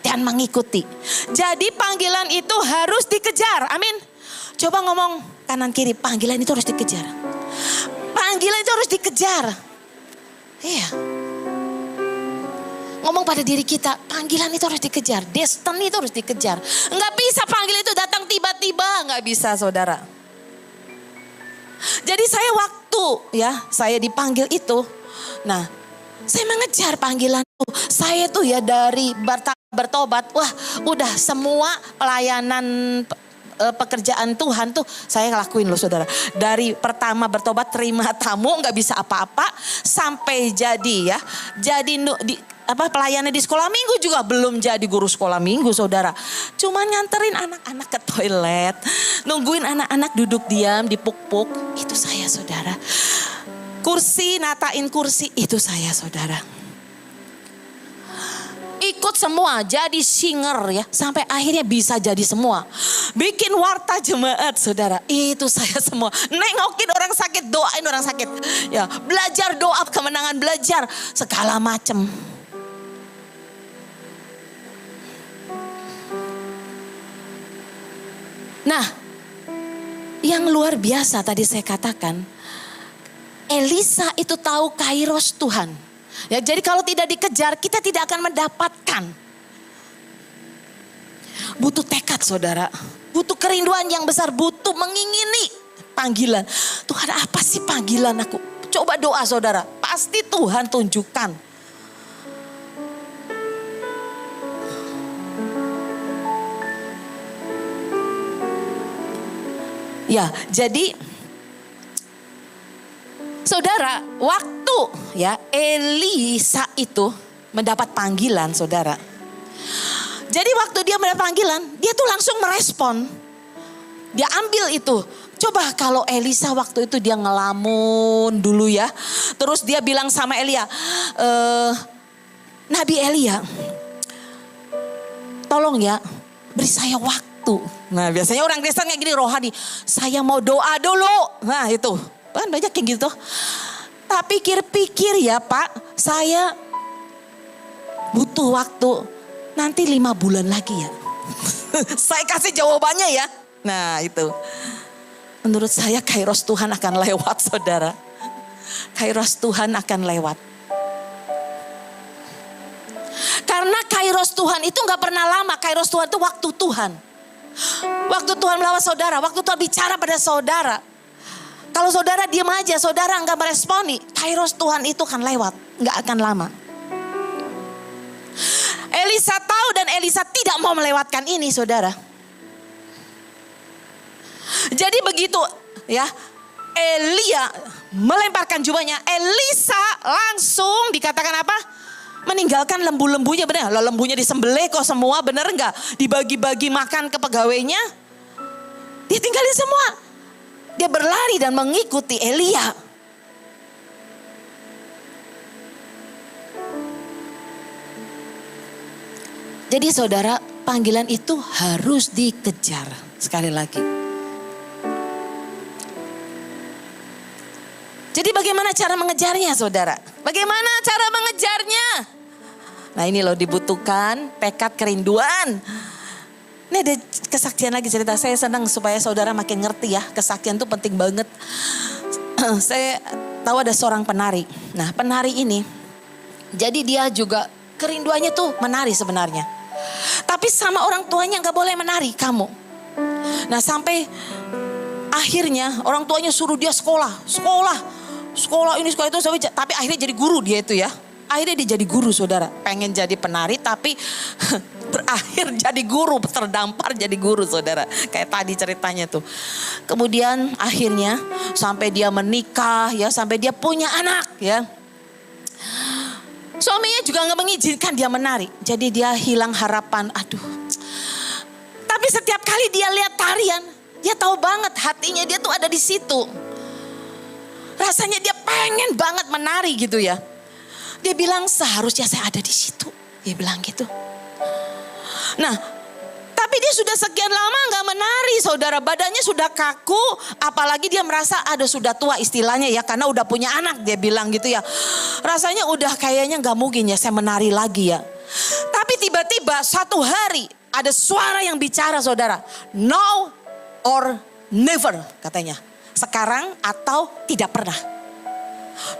dan mengikuti. Jadi panggilan itu harus dikejar. Amin. Coba ngomong kanan kiri, panggilan itu harus dikejar. Panggilan itu harus dikejar. Iya. Ngomong pada diri kita, panggilan itu harus dikejar. Destiny itu harus dikejar. Enggak bisa panggilan itu datang tiba-tiba. Enggak bisa saudara. Jadi saya waktu ya, saya dipanggil itu. Nah, saya mengejar panggilan itu. Saya tuh ya dari bertobat. Wah udah semua pelayanan pekerjaan Tuhan tuh saya ngelakuin loh saudara. Dari pertama bertobat terima tamu nggak bisa apa-apa sampai jadi ya. Jadi pelayanan di sekolah minggu juga belum jadi guru sekolah minggu saudara. Cuman nganterin anak-anak ke toilet. Nungguin anak-anak duduk diam di puk-puk. Itu saya saudara. Kursi, natain kursi itu saya saudara. Ikut semua jadi singer ya. Sampai akhirnya bisa jadi semua. Bikin warta jemaat saudara. Itu saya semua. Nengokin orang sakit, doain orang sakit. Ya, belajar doa kemenangan, belajar segala macam. Nah, yang luar biasa tadi saya katakan. Elisa itu tahu kairos Tuhan. Ya, jadi kalau tidak dikejar kita tidak akan mendapatkan. Butuh tekad saudara. Butuh kerinduan yang besar. Butuh mengingini panggilan. Tuhan apa sih panggilan aku? Coba doa saudara. Pasti Tuhan tunjukkan. Ya jadi saudara, waktu ya Elisa itu mendapat panggilan, saudara. Jadi waktu dia mendapat panggilan, dia tuh langsung merespon. Dia ambil itu. Coba kalau Elisa waktu itu dia ngelamun dulu ya. Terus dia bilang sama Elia, Nabi Elia, tolong ya beri saya waktu. Nah biasanya orang Kristen kayak gini rohani, saya mau doa dulu. Nah itu kan banyak yang gitu. Tapi pikir-pikir ya Pak, saya butuh waktu nanti 5 bulan lagi ya. Saya kasih jawabannya ya. Nah itu. Menurut saya kairos Tuhan akan lewat, saudara. Kairos Tuhan akan lewat. Karena kairos Tuhan itu gak pernah lama. Kairos Tuhan itu waktu Tuhan. Waktu Tuhan melawat saudara. Waktu Tuhan bicara pada saudara. Kalau saudara diam aja, saudara gak meresponi. Kairos Tuhan itu akan lewat. Gak akan lama. Elisa tahu dan Elisa tidak mau melewatkan ini, saudara. Jadi begitu ya, Elia melemparkan jubahnya, Elisa langsung dikatakan apa? Meninggalkan lembu-lembunya, benar? Lah lembunya disembelih kok semua, benar enggak? Dibagi-bagi makan ke pegawainya. Dia tinggalin semua. Dia berlari dan mengikuti Elia. Jadi saudara, panggilan itu harus dikejar. Sekali lagi. Jadi bagaimana cara mengejarnya, saudara? Bagaimana cara mengejarnya? Nah ini loh, dibutuhkan tekad kerinduan. Ini ada kesaksian lagi cerita. Saya senang supaya saudara makin ngerti ya. Kesaksian itu penting banget. Saya tahu ada seorang penari. Nah penari ini, jadi dia juga kerinduannya tuh menari sebenarnya. Tapi sama orang tuanya gak boleh menari, kamu. Nah sampai akhirnya orang tuanya suruh dia sekolah ini sekolah itu, tapi akhirnya jadi guru dia itu ya. Akhirnya dia jadi guru, saudara. Pengen jadi penari tapi berakhir jadi guru, terdampar jadi guru, saudara. Kayak tadi ceritanya tuh. Kemudian akhirnya sampai dia menikah ya, sampai dia punya anak ya. Suaminya juga gak mengizinkan dia menari. Jadi dia hilang harapan, aduh. Tapi setiap kali dia lihat tarian, dia tahu banget hatinya dia tuh ada di situ. Rasanya dia pengen banget menari gitu ya. Dia bilang seharusnya saya ada di situ. Dia bilang gitu. Nah, tapi dia sudah sekian lama gak menari, saudara. Badannya sudah kaku. Apalagi dia merasa ada sudah tua istilahnya ya. Karena udah punya anak, dia bilang gitu ya. Rasanya udah kayaknya gak mungkin ya saya menari lagi ya. Tapi tiba-tiba satu hari ada suara yang bicara, saudara. Now or never katanya. Sekarang atau tidak pernah.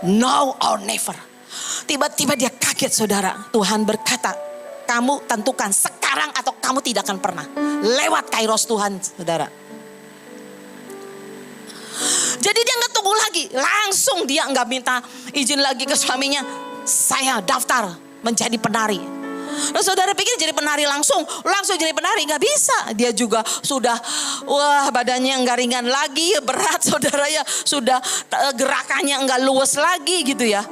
Now or never. Tiba-tiba dia kaget, saudara. Tuhan berkata, kamu tentukan sekarang atau kamu tidak akan pernah. Lewat kairos Tuhan, saudara. Jadi dia gak tunggu lagi. Langsung dia gak minta izin lagi ke suaminya. Saya daftar menjadi penari. Nah, saudara pikir jadi penari langsung jadi penari, nggak bisa. Dia juga sudah badannya nggak ringan lagi, berat, saudara ya, sudah gerakannya nggak luas lagi gitu ya.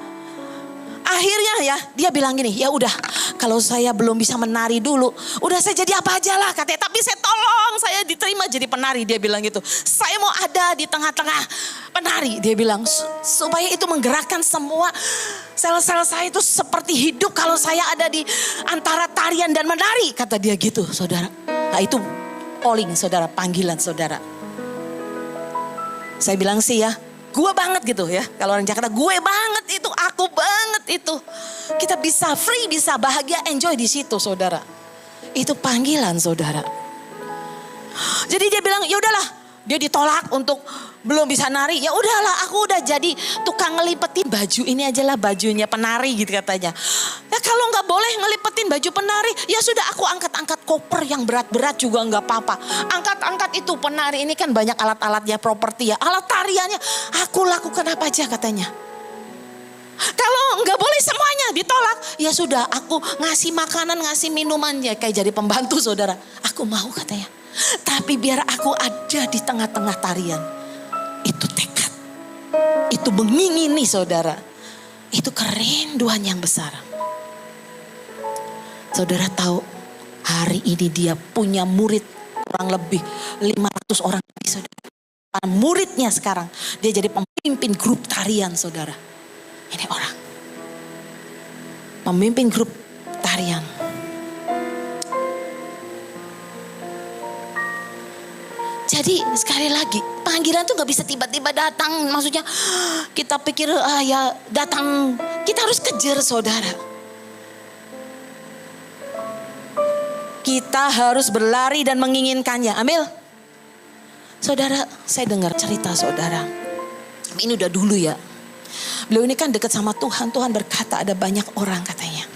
Akhirnya ya dia bilang gini, ya udah kalau saya belum bisa menari dulu, udah saya jadi apa aja lah katanya. Tapi saya tolong saya diterima jadi penari, dia bilang gitu. Saya mau ada di tengah-tengah penari, dia bilang, supaya itu menggerakkan semua sel-sel saya itu seperti hidup kalau saya ada di antara tarian dan menari, kata dia gitu, saudara. Nah itu calling, saudara, panggilan, saudara. Saya bilang sih ya, gue banget gitu ya. Kalau orang Jakarta, gue banget itu, aku banget itu. Kita bisa free, bisa bahagia, enjoy di situ, saudara. Itu panggilan, saudara. Jadi dia bilang, ya udahlah, dia ditolak untuk belum bisa nari. Ya udahlah, aku udah jadi tukang ngelipetin baju, ini aja lah bajunya penari gitu katanya. Ya kalau nggak boleh ngelipetin baju penari, ya sudah aku angkat-angkat koper yang berat-berat juga nggak apa-apa. Angkat-angkat itu penari ini kan banyak alat-alatnya, properti ya, alat tariannya. Aku lakukan apa aja katanya. Kalau nggak boleh semuanya ditolak, ya sudah aku ngasih makanan, ngasih minumannya kayak jadi pembantu, saudara. Aku mau katanya. Tapi biar aku ada di tengah-tengah tarian. Itu tekad. Itu mengingini, saudara. Itu kerinduan yang besar. Saudara tahu hari ini dia punya murid kurang lebih 500 orang. Saudara. Muridnya sekarang dia jadi pemimpin grup tarian saudara. Ini orang. Pemimpin grup tarian. Jadi sekali lagi panggilan tuh gak bisa tiba-tiba datang. Maksudnya kita pikir ya datang. Kita harus kejar saudara. Kita harus berlari dan menginginkannya. Ambil. Saudara, saya dengar cerita saudara. Ini udah dulu ya. Beliau ini kan dekat sama Tuhan. Tuhan berkata ada banyak orang katanya.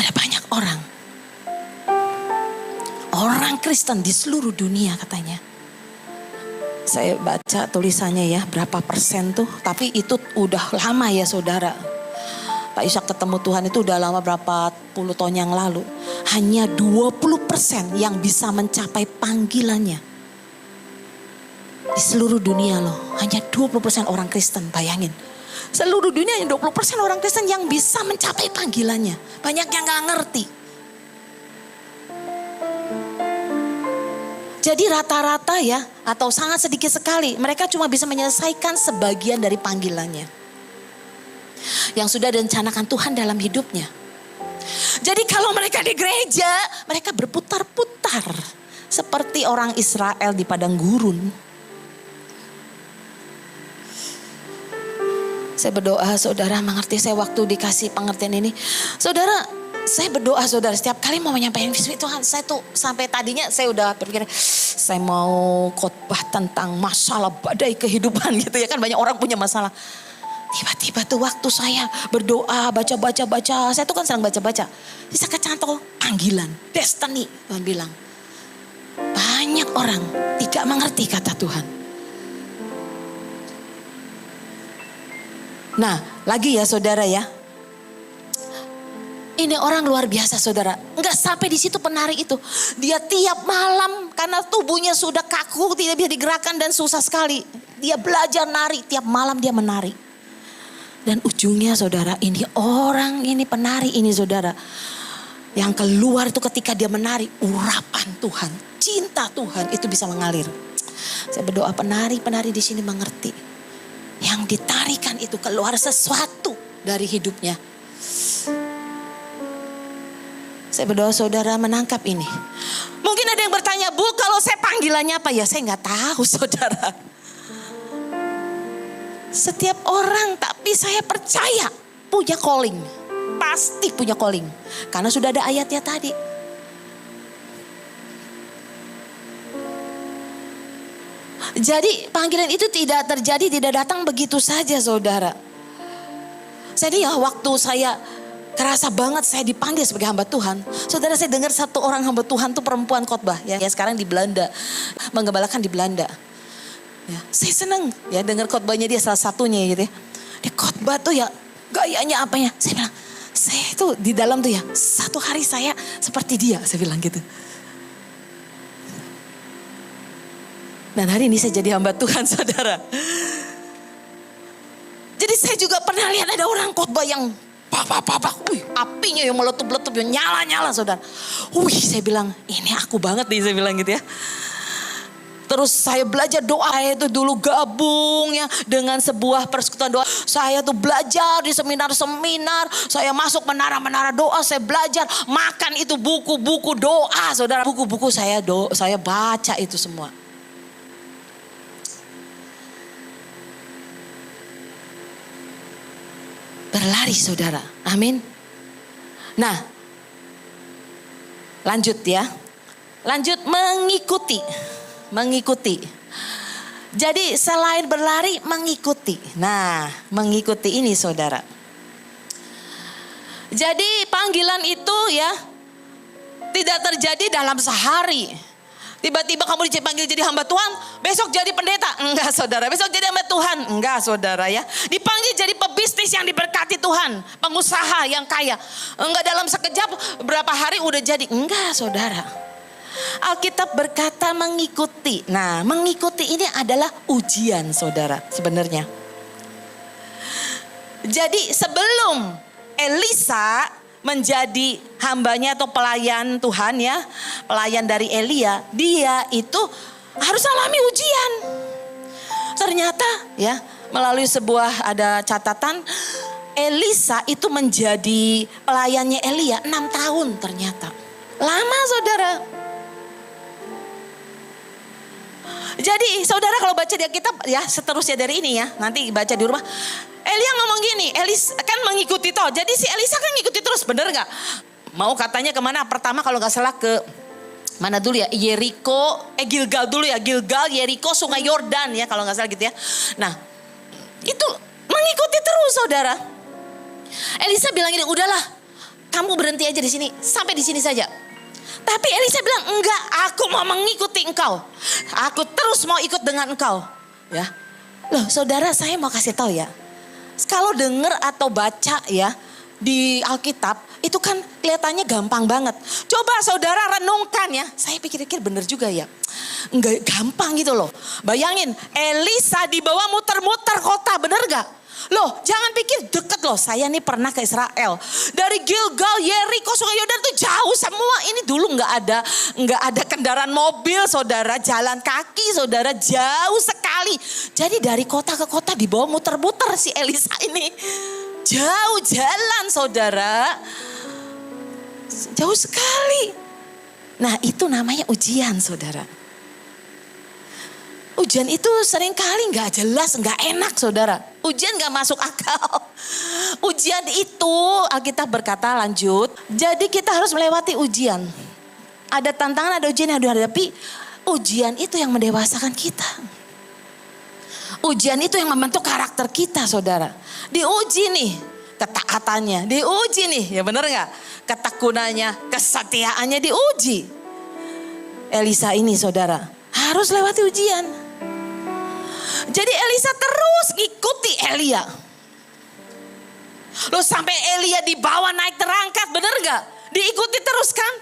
Ada banyak orang. Orang Kristen di seluruh dunia katanya. Saya baca tulisannya ya berapa persen tuh. Tapi itu udah lama ya saudara. Pak Ishak ketemu Tuhan itu udah lama berapa puluh tahun yang lalu. Hanya 20% yang bisa mencapai panggilannya. Di seluruh dunia loh. Hanya 20% orang Kristen bayangin. Seluruh dunia yang 20% orang Kristen yang bisa mencapai panggilannya. Banyak yang gak ngerti. Jadi rata-rata ya atau sangat sedikit sekali. Mereka cuma bisa menyelesaikan sebagian dari panggilannya. Yang sudah direncanakan Tuhan dalam hidupnya. Jadi kalau mereka di gereja, mereka berputar-putar. Seperti orang Israel di padang gurun. Saya berdoa saudara mengerti saya waktu dikasih pengertian ini. Saudara, saya berdoa saudara setiap kali mau menyampaikan visi Tuhan. Saya tuh sampai tadinya saya udah berpikir saya mau khotbah tentang masalah badai kehidupan gitu ya. Kan banyak orang punya masalah. Tiba-tiba tuh waktu saya berdoa, baca. Saya tuh kan sedang baca-baca. Bisa kecantol panggilan, destiny. Tuhan bilang. Banyak orang tidak mengerti kata Tuhan. Nah lagi ya saudara ya. Ini orang luar biasa saudara. Enggak sampai di situ penari itu. Dia tiap malam karena tubuhnya sudah kaku, tidak bisa digerakkan dan susah sekali. Dia belajar nari, tiap malam dia menari. Dan ujungnya saudara ini orang ini penari ini saudara. Yang keluar itu ketika dia menari urapan Tuhan. Cinta Tuhan itu bisa mengalir. Saya berdoa penari-penari di sini mengerti. Yang ditarikan itu keluar sesuatu dari hidupnya. Saya berdoa saudara menangkap ini. Mungkin ada yang bertanya, Bu kalau saya panggilannya apa? Ya saya gak tahu saudara. Setiap orang tapi saya percaya punya calling. Pasti punya calling. Karena sudah ada ayatnya tadi. Jadi panggilan itu tidak terjadi, tidak datang begitu saja saudara. Jadi ya waktu saya kerasa banget saya dipanggil sebagai hamba Tuhan. Saudara saya dengar satu orang hamba Tuhan tuh perempuan khotbah ya sekarang di Belanda. Menggembalakan di Belanda. Ya, saya senang ya dengar khotbahnya dia salah satunya gitu ya. Dia khotbah tuh ya gayanya apanya. Saya bilang saya itu di dalam tuh ya satu hari saya seperti dia saya bilang gitu. Dan hari ini saya jadi hamba Tuhan saudara. Jadi saya juga pernah lihat ada orang khotbah yang apinya yang meletup-letup, yang nyala-nyala saudara. Saya bilang ini aku banget nih saya bilang gitu ya. Terus saya belajar doa itu dulu gabung ya dengan sebuah persekutuan doa. Saya tuh belajar di seminar-seminar. Saya masuk menara-menara doa. Saya belajar makan itu buku-buku doa saudara. Buku-buku saya baca itu semua. Berlari saudara. Amin. Nah. Lanjut ya. Lanjut mengikuti. Mengikuti. Jadi selain berlari mengikuti. Nah mengikuti ini saudara. Jadi panggilan itu ya. Tidak terjadi dalam sehari. Tiba-tiba kamu dipanggil jadi hamba Tuhan, besok jadi pendeta. Enggak saudara, besok jadi hamba Tuhan. Enggak saudara ya. Dipanggil jadi pebisnis yang diberkati Tuhan. Pengusaha yang kaya. Enggak dalam sekejap berapa hari udah jadi. Enggak saudara. Alkitab berkata mengikuti. Nah mengikuti ini adalah ujian saudara sebenarnya. Jadi sebelum Elisa menjadi hambanya atau pelayan Tuhan ya, pelayan dari Elia, dia itu harus alami ujian. Ternyata ya, melalui sebuah ada catatan, Elisa itu menjadi pelayannya Elia 6 tahun ternyata. Lama saudara. Jadi saudara kalau baca di Alkitab ya, seterusnya dari ini ya, nanti baca di rumah. Elia ngomong gini, Elisa kan mengikuti toh. Jadi si Elisa kan ngikuti terus, bener gak? Mau katanya kemana? Pertama kalau gak salah ke mana dulu ya? Yeriko, Gilgal dulu ya. Gilgal, Yeriko, Sungai Yordan ya kalau gak salah gitu ya. Nah itu mengikuti terus saudara. Elisa bilang gini, udahlah kamu berhenti aja di sini, sampai di sini saja. Tapi Elisa bilang, enggak, aku mau mengikuti engkau. Aku terus mau ikut dengan engkau. Ya, loh saudara, saya mau kasih tahu ya. Kalau dengar atau baca ya di Alkitab, itu kan kelihatannya gampang banget. Coba saudara renungkan ya. Saya pikir-pikir bener juga ya. Enggak gampang gitu loh. Bayangin, Elisa dibawa muter-muter kota, bener gak? Loh jangan pikir deket loh, saya nih pernah ke Israel. Dari Gilgal, Yeriko, Sungai Yordan tuh jauh semua. Ini dulu nggak ada kendaraan mobil saudara, jalan kaki saudara, jauh sekali. Jadi dari kota ke kota dibawa muter-muter si Elisa ini. Jauh jalan saudara, jauh sekali. Nah itu namanya ujian saudara. Ujian itu seringkali gak jelas, gak enak saudara. Ujian gak masuk akal. Ujian itu Alkitab berkata lanjut. Jadi kita harus melewati ujian. Ada tantangan, ada ujian yang dihadapi. Ujian itu yang mendewasakan kita. Ujian itu yang membentuk karakter kita saudara. Diuji nih ketaatannya, diuji nih ya benar gak? Ketekunannya, kesetiaannya diuji. Elisa ini saudara harus lewati ujian. Jadi Elisa terus ngikuti Elia. Loh sampai Elia dibawa naik terangkat, bener gak? Diikuti terus kan?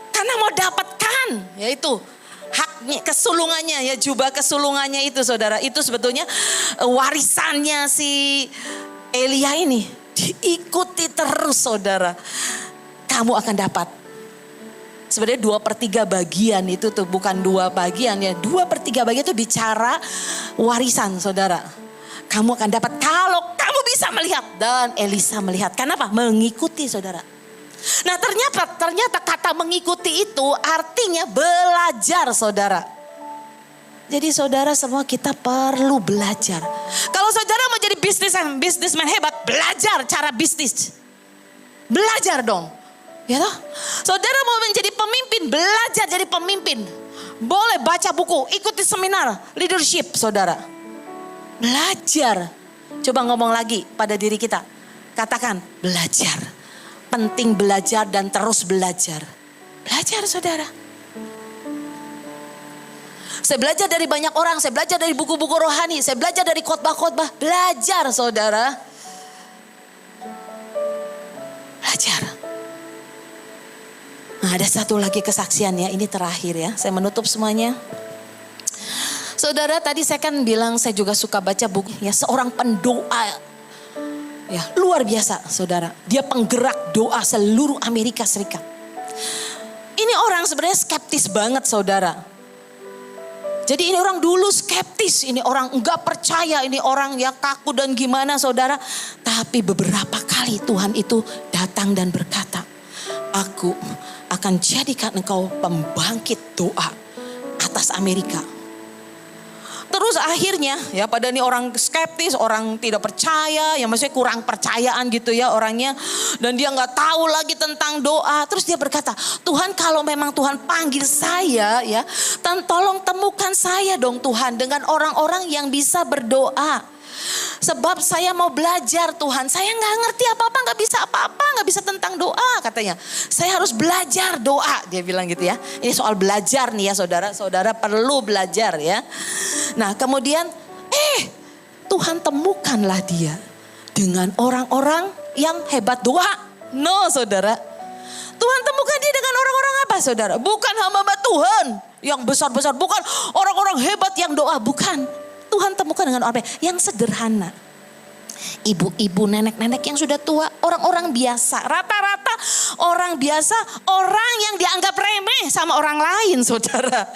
Karena mau dapatkan yaitu haknya, kesulungannya ya, jubah kesulungannya itu saudara. Itu sebetulnya warisannya si Elia ini. Diikuti terus saudara. Kamu akan dapat. Sebenarnya 2/3 bagian itu tuh bukan 2 bagian ya. 2/3 bagian itu bicara warisan saudara. Kamu akan dapat kalau kamu bisa melihat. Dan Elisa melihat. Kenapa? Mengikuti saudara. Nah ternyata kata mengikuti itu artinya belajar saudara. Jadi saudara semua kita perlu belajar. Kalau saudara mau jadi bisnismen hebat, belajar cara bisnis. Belajar dong. Ya toh? Saudara mau menjadi pemimpin, belajar jadi pemimpin. Boleh baca buku, ikuti seminar leadership saudara. Belajar. Coba ngomong lagi pada diri kita. Katakan belajar. Penting belajar dan terus belajar. Belajar saudara. Saya belajar dari banyak orang, saya belajar dari buku-buku rohani, saya belajar dari khotbah-khotbah. Belajar saudara. Belajar. Nah, ada satu lagi kesaksian ya, ini terakhir ya. Saya menutup semuanya. Saudara tadi saya kan bilang saya juga suka baca buku ya, seorang pendoa. Ya, luar biasa saudara. Dia penggerak doa seluruh Amerika Serikat. Ini orang sebenarnya skeptis banget saudara. Jadi ini orang dulu skeptis, ini orang enggak percaya, ini orang ya kaku dan gimana saudara. Tapi beberapa kali Tuhan itu datang dan berkata, aku akan jadikan engkau pembangkit doa atas Amerika. Terus akhirnya ya pada ini orang skeptis, orang tidak percaya, ya maksudnya kurang percayaan gitu ya orangnya. Dan dia gak tahu lagi tentang doa. Terus dia berkata, Tuhan kalau memang Tuhan panggil saya ya, tolong temukan saya dong Tuhan dengan orang-orang yang bisa berdoa. Sebab saya mau belajar Tuhan, saya gak ngerti apa-apa, gak bisa apa-apa, gak bisa tentang doa katanya. Saya harus belajar doa, dia bilang gitu ya. Ini soal belajar nih ya saudara perlu belajar ya. Nah kemudian Tuhan temukanlah dia dengan orang-orang yang hebat doa. No saudara, Tuhan temukan dia dengan orang-orang apa saudara? Bukan hamba-hamba Tuhan yang besar-besar, bukan orang-orang hebat yang doa, bukan. Tuhan temukan dengan orang yang sederhana. Ibu-ibu, nenek-nenek yang sudah tua, orang-orang biasa. Rata-rata orang biasa, orang yang dianggap remeh sama orang lain, saudara.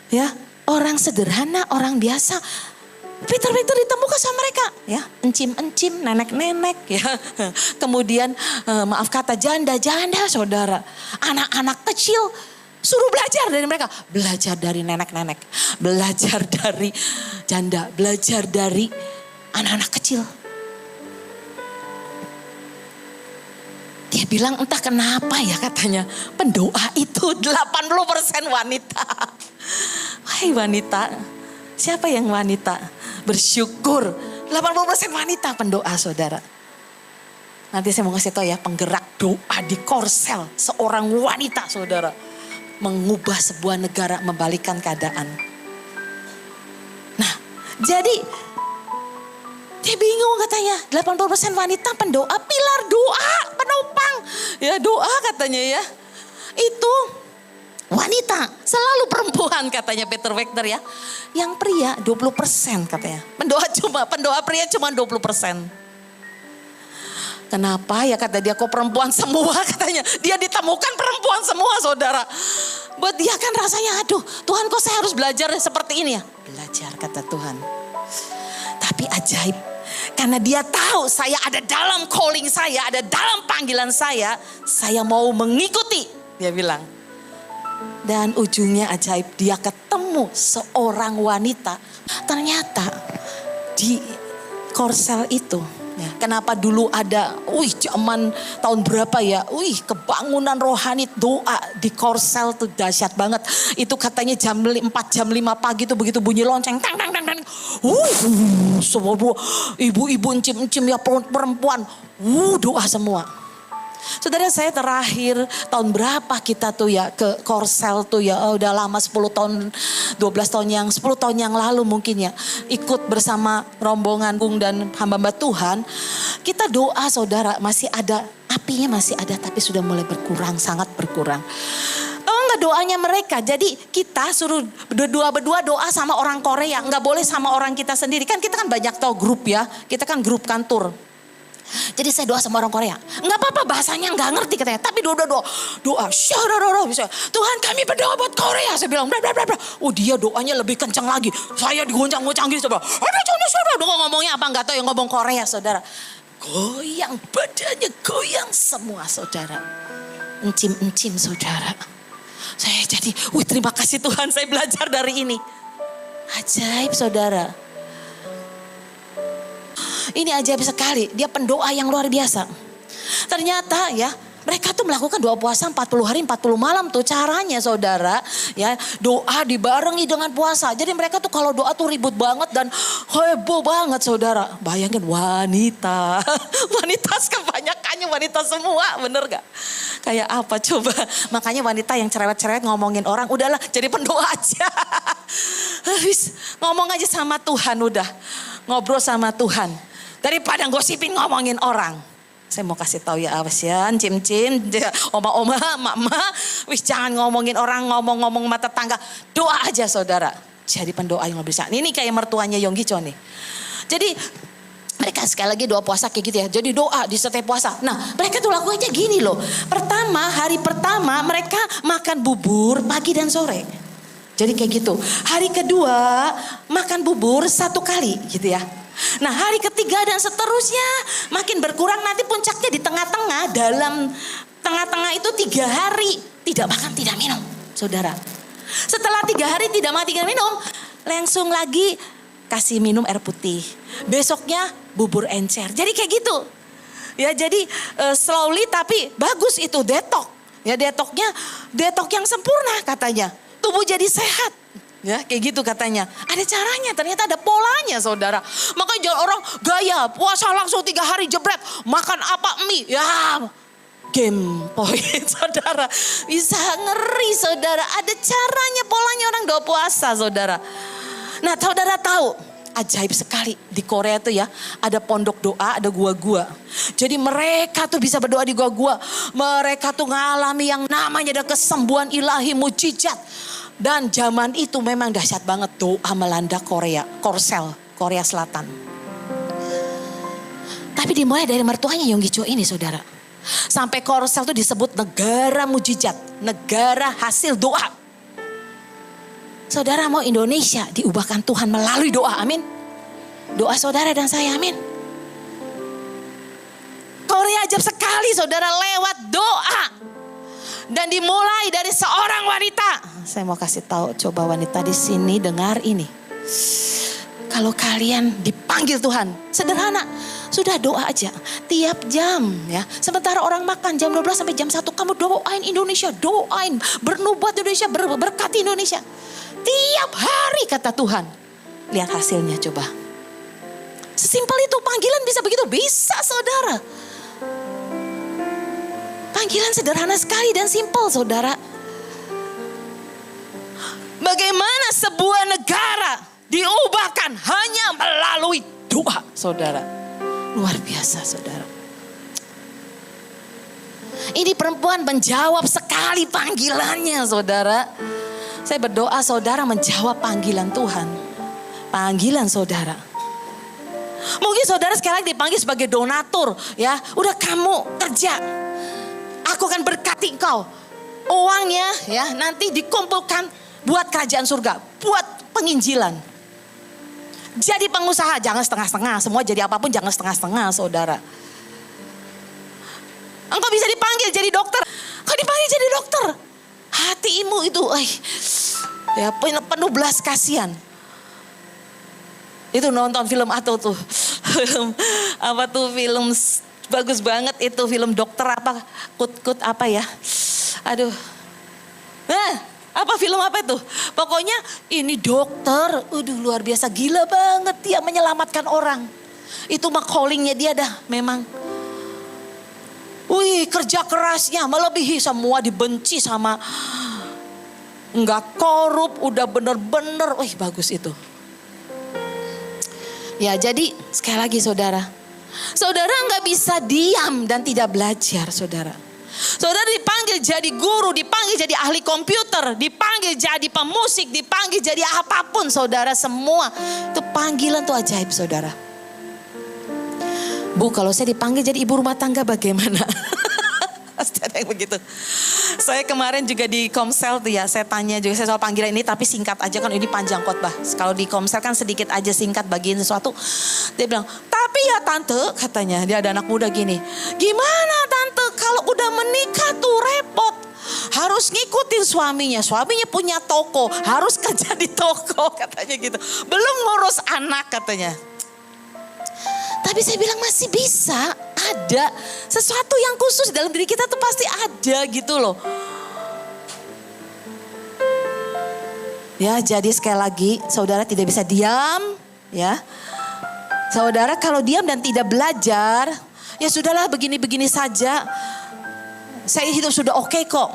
Ya, orang sederhana, orang biasa. Peter ditemukan sama mereka, ya, encim-encim, nenek-nenek, ya. Kemudian maaf kata janda-janda, saudara. Anak-anak kecil, suruh belajar dari mereka. Belajar dari nenek-nenek, belajar dari janda, belajar dari anak-anak kecil. Dia bilang entah kenapa ya katanya, pendoa itu 80% wanita. Wahai wanita, siapa yang wanita? Bersyukur 80% wanita pendoa, saudara. Nanti saya mau kasih tahu ya, penggerak doa di Korsel. Seorang wanita, saudara, mengubah sebuah negara, membalikkan keadaan. Nah, jadi dia bingung katanya, 80% wanita pendoa, pilar doa, penopang. Ya doa katanya ya. Itu wanita, selalu perempuan katanya Peter Wegner ya. Yang pria 20% katanya. Pendoa pria cuma 20%. Kenapa ya kata dia, kok perempuan semua katanya. Dia ditemukan perempuan semua, saudara. Buat dia kan rasanya, aduh Tuhan kok saya harus belajar seperti ini ya. Belajar kata Tuhan. Tapi ajaib. Karena dia tahu saya ada dalam calling saya, ada dalam panggilan saya mau mengikuti. Dia bilang. Dan ujungnya ajaib, dia ketemu seorang wanita. Ternyata di Korsel itu, ya, kenapa dulu ada, zaman tahun berapa ya, kebangunan rohani doa di Korsel tuh dahsyat banget. Itu katanya jam 4, jam 5 pagi tuh begitu bunyi lonceng, tang. Semua ibu-ibu encim-encim ya perempuan, doa semua. Saudara, saya terakhir tahun berapa kita tuh ya ke Korsel tuh ya, udah lama 10 tahun, 10 tahun yang lalu mungkin ya. Ikut bersama rombongan Bung dan hamba-hamba Tuhan. Kita doa, saudara, masih ada, apinya masih ada tapi sudah mulai berkurang, sangat berkurang. Enggak doanya mereka, jadi kita suruh berdua doa sama orang Korea, enggak boleh sama orang kita sendiri. Kan kita kan banyak tahu grup ya, kita kan grup kantor. Jadi saya doa sama orang Korea. Enggak apa-apa bahasanya enggak ngerti katanya. Tapi doa. Bisa. Tuhan kami berdoa buat Korea. Saya bilang bla. Dia doanya lebih kencang lagi. Saya digoncang-goncang gitu. Saudara. Ngomongnya apa enggak tahu yang ngomong Korea, saudara. Goyang badannya, goyang semua, saudara. Encim-encim, saudara. Saya jadi, terima kasih Tuhan saya belajar dari ini. Ajaib, saudara. Ini ajaib sekali, dia pendoa yang luar biasa. Ternyata ya, mereka tuh melakukan doa puasa 40 hari 40 malam tuh caranya, saudara. Ya, doa dibarengi dengan puasa. Jadi mereka tuh kalau doa tuh ribut banget dan heboh banget, saudara. Bayangin wanita. Wanita kebanyakannya wanita semua, bener gak? Kayak apa coba? Makanya wanita yang cerewet-cerewet ngomongin orang, udahlah jadi pendoa aja. Ngomong aja sama Tuhan udah. Ngobrol sama Tuhan. Daripada gosipin ngomongin orang. Saya mau kasih tahu ya, awas ya, cim-cim, oma-oma, mama, jangan ngomongin orang, ngomong-ngomong sama tetangga. Doa aja, saudara. Jadi pendoa yang lebih besar. Ini kayak mertuanya Yonggi Cho nih. Jadi mereka sekali lagi doa puasa kayak gitu ya. Jadi doa di setiap puasa. Nah, mereka tuh lakukannya gini loh. Hari pertama mereka makan bubur pagi dan sore. Jadi kayak gitu. Hari kedua makan bubur 1 kali gitu ya. Nah, hari ketiga dan seterusnya makin berkurang, nanti puncaknya di tengah-tengah. Dalam tengah-tengah itu 3 hari tidak makan tidak minum, saudara. Setelah 3 hari tidak makan tidak minum, langsung lagi kasih minum air putih. Besoknya bubur encer. Jadi kayak gitu. Ya, jadi slowly tapi bagus itu detok. Ya, detok yang sempurna katanya. Tubuh jadi sehat. Ya, kayak gitu katanya. Ada caranya, ternyata ada polanya, saudara. Makanya jangan orang gaya puasa langsung 3 hari jebret, makan apa mie. Ya, game point, saudara. Bisa ngeri, saudara. Ada caranya, polanya orang doa puasa, saudara. Nah, saudara tahu, ajaib sekali di Korea tuh ya, ada pondok doa, ada gua-gua. Jadi mereka tuh bisa berdoa di gua-gua. Mereka tuh ngalami yang namanya ada kesembuhan ilahi, mujizat. Dan zaman itu memang dahsyat banget doa melanda Korea, Korsel, Korea Selatan. Tapi dimulai dari mertuanya Yonggi Cho ini saudara. Sampai Korsel itu disebut negara mujizat, negara hasil doa. Saudara mau Indonesia diubahkan Tuhan melalui doa, amin. Doa saudara dan saya, amin. Korea ajaib sekali saudara lewat doa. Dan dimulai dari seorang wanita. Saya mau kasih tahu, coba wanita di sini dengar ini. Kalau kalian dipanggil Tuhan, sederhana. Sudah doa aja, tiap jam ya. Sementara orang makan jam 12 sampai jam 1, kamu doain Indonesia, doain. Bernubuat Indonesia, berkati Indonesia. Tiap hari kata Tuhan. Lihat hasilnya coba. Sesimpel itu panggilan bisa begitu, bisa saudara. Panggilan sederhana sekali dan simpel saudara. Bagaimana sebuah negara diubahkan hanya melalui doa saudara. Luar biasa saudara. Ini perempuan menjawab sekali panggilannya saudara. Saya berdoa saudara menjawab panggilan Tuhan. Panggilan saudara. Mungkin saudara sekali lagi dipanggil sebagai donatur ya. Udah kamu kerja. Aku akan berkati engkau. Uangnya ya nanti dikumpulkan buat kerajaan surga. Buat penginjilan. Jadi pengusaha jangan setengah-setengah. Semua jadi apapun jangan setengah-setengah saudara. Engkau bisa dipanggil jadi dokter. Engkau dipanggil jadi dokter. Hatimu itu ya penuh belas kasihan. Itu nonton film atau tuh. Film apa tuh film bagus banget itu film dokter apa kut apa ya. Aduh. Nah, apa film apa itu? Pokoknya ini dokter, luar biasa gila banget dia menyelamatkan orang. Itu mah callingnya dia dah memang. Wih kerja kerasnya melebihi semua dibenci sama. Enggak korup, udah bener-bener, bagus itu. Ya jadi sekali lagi saudara. Saudara nggak bisa diam dan tidak belajar saudara. Saudara dipanggil jadi guru, dipanggil jadi ahli komputer, dipanggil jadi pemusik, dipanggil jadi apapun saudara semua. Itu panggilan tuh ajaib saudara. Bu kalau saya dipanggil jadi ibu rumah tangga bagaimana? Pasti ada yang begitu. Saya kemarin juga di Komsel tuh ya, saya tanya juga saya soal panggilan ini tapi singkat aja kan ini panjang khotbah. Kalau di Komsel kan sedikit aja singkat bagiin sesuatu. Dia bilang, tapi ya tante katanya dia ada anak muda gini. Gimana tante kalau udah menikah tuh repot. Harus ngikutin suaminya. Suaminya punya toko, harus kerja di toko katanya gitu. Belum ngurus anak katanya. Tapi saya bilang masih bisa, ada sesuatu yang khusus dalam diri kita tuh pasti ada gitu loh. Ya jadi sekali lagi saudara tidak bisa diam ya. Saudara kalau diam dan tidak belajar ya sudahlah begini-begini saja. Saya hidup sudah oke kok.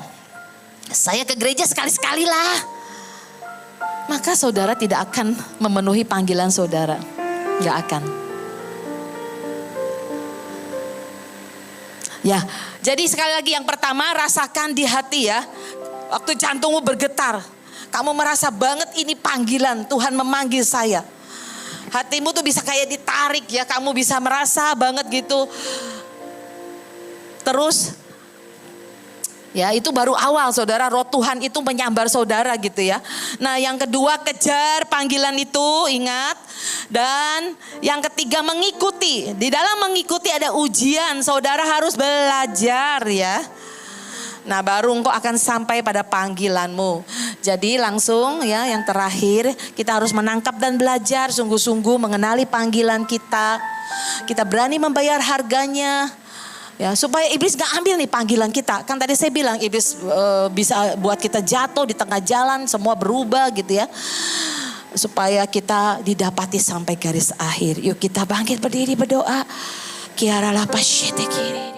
Saya ke gereja sekali-sekali lah. Maka saudara tidak akan memenuhi panggilan saudara. Gak akan. Ya, jadi sekali lagi yang pertama rasakan di hati ya. Waktu jantungmu bergetar. Kamu merasa banget ini panggilan Tuhan memanggil saya. Hatimu tuh bisa kayak ditarik ya. Kamu bisa merasa banget gitu. Terus ya itu baru awal saudara. Roh Tuhan itu menyambar saudara gitu ya. Nah yang kedua kejar panggilan itu ingat. Dan yang ketiga mengikuti. Di dalam mengikuti ada ujian. Saudara harus belajar ya. Nah baru engkau akan sampai pada panggilanmu. Jadi langsung ya yang terakhir kita harus menangkap dan belajar sungguh-sungguh mengenali panggilan kita. Kita berani membayar harganya. Ya, supaya iblis gak ambil nih panggilan kita. Kan tadi saya bilang iblis bisa buat kita jatuh di tengah jalan. Semua berubah gitu ya. Supaya kita didapati sampai garis akhir. Yuk kita bangkit berdiri berdoa. Kiara la pasyete kiri.